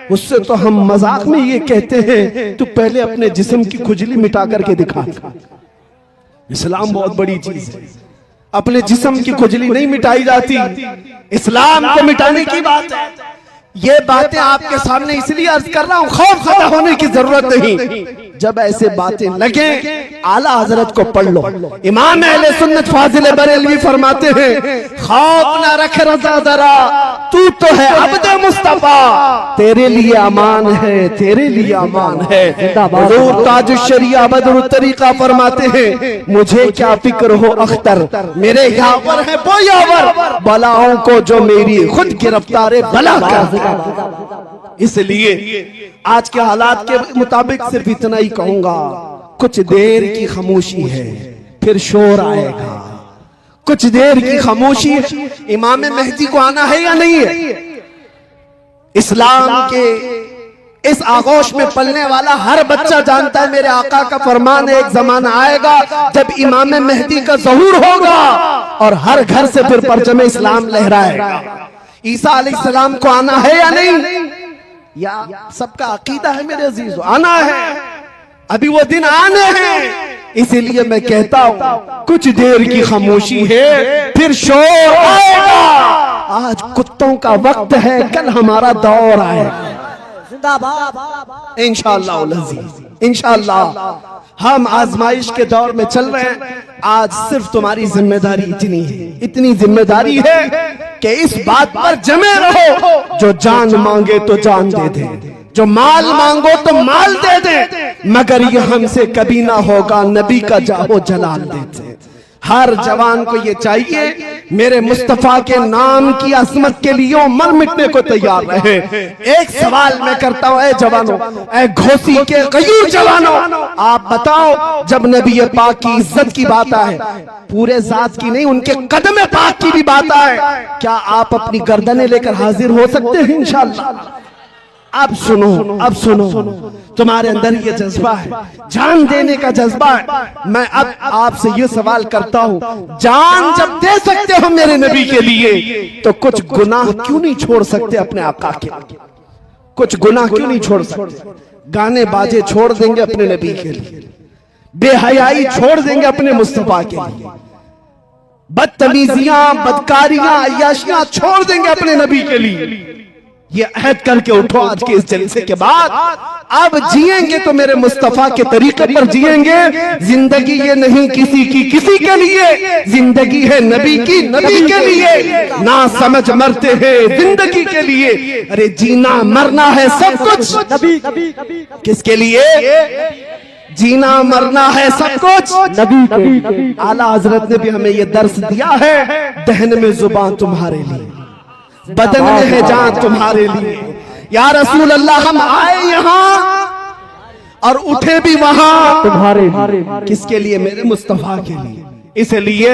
اس سے تو ہم مذاق میں یہ کہتے ہیں تو پہلے اپنے جسم کی کھجلی مٹا کر کے دکھا۔ اسلام بہت بڑی چیز ہے، اپنے جسم کی کھجلی نہیں مٹائی جاتی، اسلام کو مٹانے کی بات ہے۔ یہ باتیں آپ کے سامنے اس لیے عرض کر رہا ہوں، خوف زدہ ہونے کی ضرورت نہیں۔ جب ایسے باتیں لگیں اعلیٰ حضرت کو پڑھ لو۔ امام اہل سنت فاضل بریلوی فرماتے ہیں خوف نہ رکھ رضا ذرا، تو تو ہے عبد مصطفیٰ، تیرے لیے امان ہے، تیرے لیے امان ہے۔ حضور تاج الشریعہ بدر الطریقہ فرماتے ہیں مجھے کیا فکر ہو اختر، میرے یاور ہے وہ یاور، بلاؤں کو جو میری خود گرفتار بلا کر۔ اس لیے آج کے حالات کے مطابق صرف اتنا ہی کہوں گا، کچھ دیر کی خاموشی ہے پھر شور آئے گا، کچھ دیر کی خاموشی ہے۔ امام مہدی کو آنا ہے یا نہیں ہے؟ اسلام کے اس آغوش میں پلنے والا ہر بچہ جانتا ہے میرے آقا کا فرمان ہے ایک زمانہ آئے گا جب امام مہدی کا ظہور ہوگا اور ہر گھر سے پھر پرچم اسلام لہرائے گا۔ عیسیٰ علیہ السلام کو آنا ہے یا نہیں؟ یا سب کا عقیدہ ہے میرے عزیزو، آنا ہے، ابھی وہ دن آنے ہیں۔ اسی لیے میں کہتا ہوں کچھ دیر کی خاموشی ہے پھر شور آئے گا۔ آج کتوں کا وقت ہے، کل ہمارا دور آئے گا انشاءاللہ العزیز۔ انشاءاللہ ہم آزمائش کے دور میں چل رہے ہیں۔ آج صرف تمہاری ذمہ داری اتنی ذمہ داری ہے کہ اس بات پر جمے رہو، جو جان مانگے تو جان دے دے، جو مال مانگو تو مال دے دے، مگر یہ ہم سے کبھی نہ ہوگا نبی کا جاہو جلال دیتے۔ ہر جوان کو یہ چاہیے میرے مصطفیٰ کے نام کی عظمت کے لیے مر مٹنے کو تیار رہے۔ ایک سوال میں کرتا ہوں اے جوانوں، اے گھوسی کے غیور جوانوں، آپ بتاؤ جب نبی پاک کی عزت کی بات آئے، پورے ذات کی نہیں ان کے قدم پاک کی بھی بات آئے، کیا آپ اپنی گردنیں لے کر حاضر ہو سکتے ہیں؟ انشاءاللہ۔ اب سنو تمہارے اندر یہ جذبہ ہے، جان دینے کا جذبہ ہے۔ میں اب آپ سے یہ سوال کرتا ہوں، جان جب دے سکتے ہو میرے نبی کے لیے تو کچھ گناہ کیوں نہیں چھوڑ سکتے اپنے آقا کے؟ کچھ گناہ کیوں نہیں چھوڑ سکتے؟ گانے باجے چھوڑ دیں گے اپنے نبی کے لیے، بے حیائی چھوڑ دیں گے اپنے مصطفیٰ کے لیے، بدتمیزیاں، بدکاریاں، عیاشیاں چھوڑ دیں گے اپنے نبی کے لیے۔ یہ عہد کر کے اٹھو آج کے اس جلسے کے بعد، اب جئیں گے تو میرے مصطفیٰ کے طریقے پر جئیں گے۔ زندگی یہ نہیں کسی کی کسی کے لیے، زندگی ہے نبی کی نبی کے لیے، نہ سمجھ مرتے ہیں زندگی کے لیے، ارے جینا مرنا ہے سب کچھ کس کے لیے؟ جینا مرنا ہے سب کچھ نبی کے لیے۔ اعلیٰ حضرت نے بھی ہمیں یہ درس دیا ہے، دہن میں زبان تمہارے لیے، بدن میں ہے جان تمہارے لیے۔ یا رسول اللہ ہم آئے یہاں اور اٹھے بھی وہاں تمہارے لیے، کس کے لیے؟ میرے مصطفیٰ کے لیے۔ اس لیے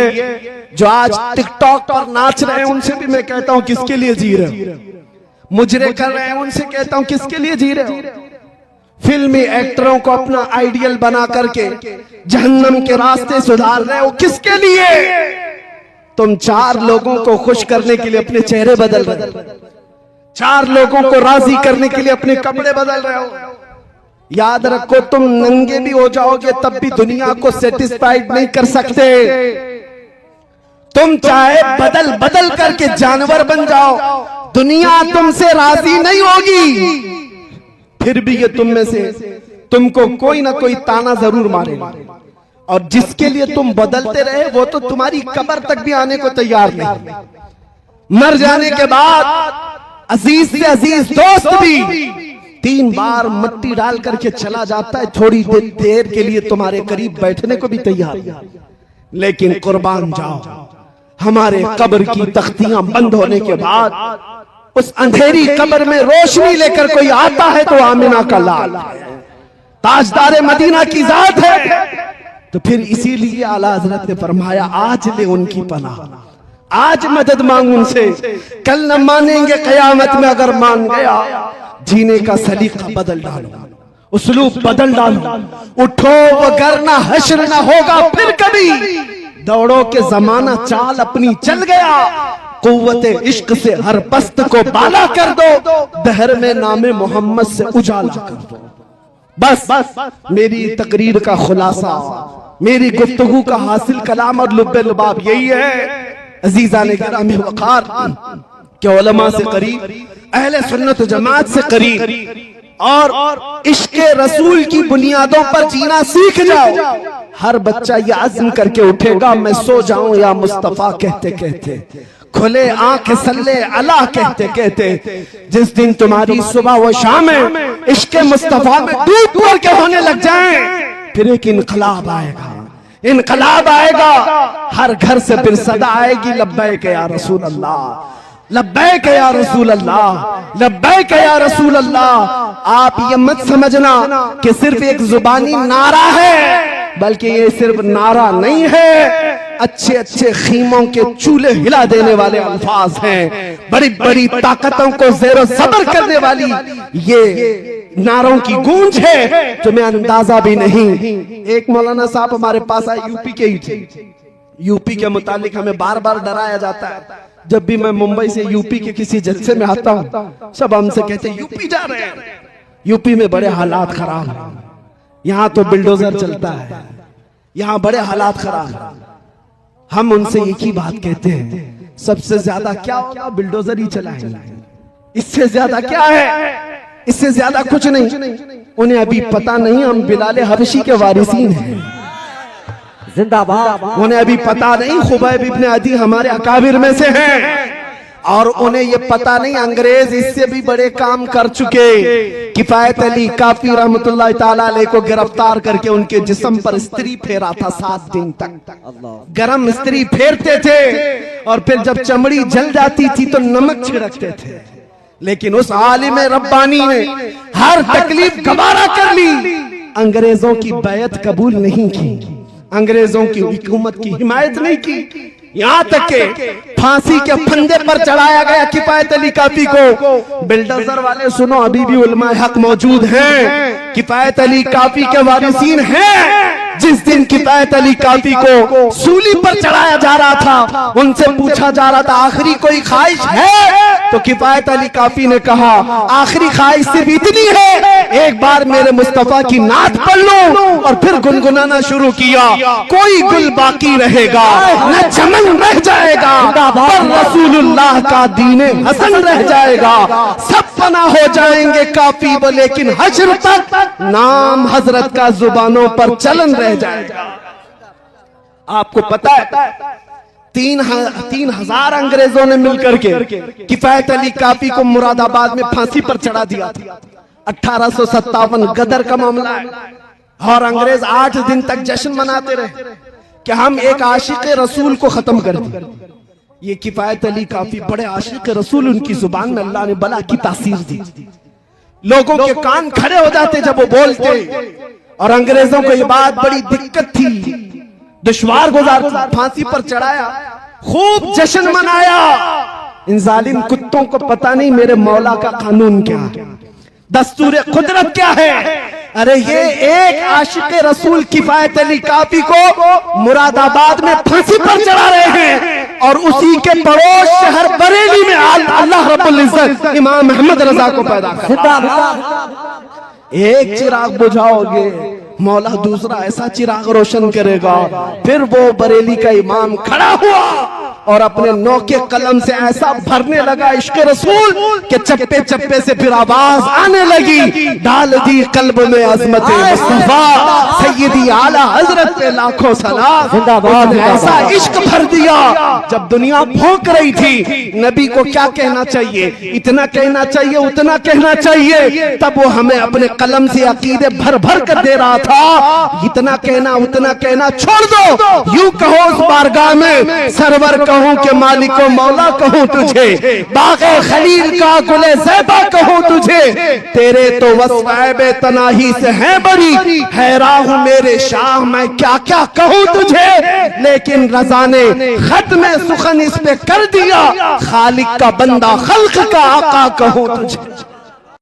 جو آج ٹک ٹاک پر ناچ رہے ہیں ان سے بھی میں کہتا ہوں کس کے لیے جی رہے ہو؟ مجرے کر رہے ہیں ان سے کہتا ہوں کس کے لیے جی رہے ہو؟ فلمی ایکٹروں کو اپنا آئیڈیل بنا کر کے جہنم کے راستے سدھار رہے ہو کس کے لیے؟ تم چار لوگوں کو خوش کرنے کے لیے اپنے چہرے بدل رہے ہو، چار لوگوں کو راضی کرنے کے لیے اپنے کپڑے بدل رہے ہو۔ یاد رکھو تم ننگے بھی ہو جاؤ گے تب بھی دنیا کو سیٹسفائیڈ نہیں کر سکتے۔ تم چاہے بدل کر کے جانور بن جاؤ، دنیا تم سے راضی نہیں ہوگی، پھر بھی یہ تم میں سے تم کو کوئی نہ کوئی تانا ضرور مارے گا، اور جس کے لیے تم بدلتے رہے وہ تو تمہاری قبر تک بھی آنے کو تیار نہیں۔ مر جانے کے بعد عزیز سے عزیز دوست بھی 3 بار مٹی ڈال کر کے چلا جاتا ہے، تھوڑی دیر کے لیے تمہارے قریب بیٹھنے کو بھی تیار نہیں۔ لیکن قربان جاؤ، ہمارے قبر کی تختیاں بند ہونے کے بعد اس اندھیری قبر میں روشنی لے کر کوئی آتا ہے تو آمنہ کا لال ہے، تاجدار مدینہ کی ذات ہے۔ تو پھر اسی لیے اعلیٰ حضرت نے فرمایا آج لے ان کی پناہ، آج مدد مانگ ان سے، کل نہ مانیں گے قیامت میں، اگر مان گیا جینے کا سلیقہ بدل ڈالو، اسلوب بدل ڈالو، اٹھو وگرنہ حشر نہ ہوگا پھر کبھی، دوڑو کے زمانہ چال اپنی چل گیا، قوت عشق سے ہر پست کو بالا کر دو، دہر میں نام محمد سے اجالا کر دو۔ بس میری تقریر کا خلاصہ، میری گفتگو کا حاصل کلام اور لب لباب یہی ہے عزیزان گرامی وقار کہ علماء سے قریب، اہل سنت و جماعت سے قریب، اور عشق رسول کی بنیادوں پر جینا سیکھ جاؤ۔ ہر بچہ یہ عزم کر کے اٹھے گا میں سو جاؤں یا مصطفیٰ کہتے کہتے، کھلے آنکھ صلی اللہ کہتے کہتے، جس دن تمہاری صبح و شام عشق مصطفیٰ میں ڈوب پڑ کے ہونے لگ جائیں، پھر ایک انقلاب آئے گا، انقلاب آئے گا، ہر گھر سے پھر صدا آئے گی لبیک یا رسول اللہ، لبیک یا رسول اللہ، لبیک یا رسول اللہ۔ آپ یہ مت سمجھنا کہ صرف ایک زبانی نعرہ ہے، بلکہ یہ صرف نعرہ نہیں ہے، اچھے اچھے خیموں کے چولہے ہلا دینے والے الفاظ ہیں، بڑی بڑی طاقتوں کو زیر و زبر کرنے والی یہ نعروں کی گونج ہے، تمہیں اندازہ بھی نہیں۔ ایک مولانا صاحب ہمارے پاس آئے، یو پی کے ہی تھے، یو پی کے متعلق ہمیں بار بار ڈرایا جاتا ہے، جب بھی میں ممبئی سے یو پی کے کسی جلسے میں آتا ہوں سب ہم سے کہتے ہیں یو پی جا رہے ہیں، یو پی میں بڑے حالات خراب ہیں، یہاں تو بلڈوزر چلتا ہے، یہاں بڑے حالات خراب ہیں۔ ہم ان سے ایک ہی بات کہتے ہیں، سب سے زیادہ کیا ہوگا؟ بلڈوزر ہی چلائیں گے، اس سے زیادہ کیا ہے؟ اس سے زیادہ کچھ نہیں۔ انہیں ابھی پتا نہیں ہم بلال حبشی کے وارثین ہیں، زندہ باد۔ انہیں ابھی پتا نہیں خبیب ابن عدی ہمارے اکابر میں سے ہیں، اور انہیں یہ پتا نہیں انگریز اس سے بھی بڑے کام کر چکے۔ کفایت علی کافی رحمت اللہ تعالیٰ علیہ کو گرفتار کر کے ان کے جسم پر استری پھیرا تھا 7 دن تک، گرم استری پھیرتے تھے، اور پھر جب چمڑی جل جاتی تھی تو نمک چھڑکتے تھے، لیکن اس عالم ربانی نے ہر تکلیف گوارا کر لی، انگریزوں کی بیعت قبول نہیں کی، انگریزوں کی حکومت کی حمایت نہیں کی، یہاں تک کہ پھانسی کے پھندے پر چڑھایا گیا کفایت علی کافی کو۔ بلڈوزر والے سنو، ابھی بھی علماء حق موجود ہیں، کفایت علی کافی کے وارثین ہیں۔ جس دن کفایت علی کافی کو سولی پر چڑھایا جا رہا تھا، ان سے پوچھا جا رہا تھا آخری کوئی خواہش ہے؟ تو کفایت علی کافی نے کہا آخری خواہش صرف اتنی ہے، ایک بار میرے مصطفیٰ کی نعت پڑھ لو، اور پھر گنگنانا شروع کیا، کوئی گل باقی رہے گا نہ چمن رہ جائے گا، پر رسول اللہ کا دین حسن رہ جائے گا، سب فنا ہو جائیں گے کافی وہ، لیکن حشر تک نام حضرت کا زبانوں پر چلن رہ جائے گا۔ آپ کو پتا ہے 3,000 انگریزوں نے مل کر کے کفایت علی کافی کو مراد آباد میں پھانسی پر چڑھا دیا تھا۔ 1857 غدر کا معاملہ ہے، اور انگریز 8 دن تک جشن مناتے رہے کہ ہم ایک عاشق رسول کو ختم کر دیں۔ یہ کفایت علی کافی بڑے عاشق رسول، ان کی زبان میں اللہ نے بلا کی تاثیر دی، لوگوں کے کان کھڑے ہو جاتے جب وہ بولتے، اور انگریزوں کو یہ بات بڑی دقت تھی، دشوار گزار تھی، پھانسی پر چڑھایا، خوب جشن منایا۔ ان ظالم کتوں کو پتا نہیں میرے مولا کا قانون کیا ہے، دستور قدرت کیا ہے۔ ارے یہ ایک عاشق رسول کفایت علی کافی کو مراد آباد میں پھانسی پر چڑھا رہے ہیں، اور اسی کے پڑوس شہر بریلی میں اللہ رب العزت امام احمد رضا کو پیدا کرا۔ ایک چراغ بجھاؤ گے، مولا دوسرا ایسا چراغ روشن کرے گا۔ پھر وہ بریلی کا امام کھڑا ہوا اور اپنے نو کے قلم سے ایسا بھرنے لگا عشق رسول کہ چپے چپے سے پھر آواز آنے لگی، ڈال دی قلب میں عظمت مصطفیٰ، سیدی اعلیٰ حضرت پہ لاکھوں سلام۔ زندہ باد، ایسا عشق بھر دیا جب دنیا بھونک رہی تھی نبی کو کیا کہنا چاہیے، اتنا کہنا چاہیے اتنا کہنا چاہیے، تب وہ ہمیں اپنے قلم سے عقیدے بھر بھر کر دے رہا تھا۔ اتنا کہنا اتنا کہنا چھوڑ دو، یوں کہو اس بارگاہ میں سرور کہوں کہ مالک و مولا کہوں تجھے، باغ خلیل کا گل زیبا کہوں تجھے، تیرے تو وصف عیب تناہی سے ہے بری، حیران ہوں میرے شاہ میں کیا کیا کہوں تجھے، لیکن رضا نے ختم سخن اس پہ کر دیا، خالق کا بندہ خلق کا آقا کہوں تجھے۔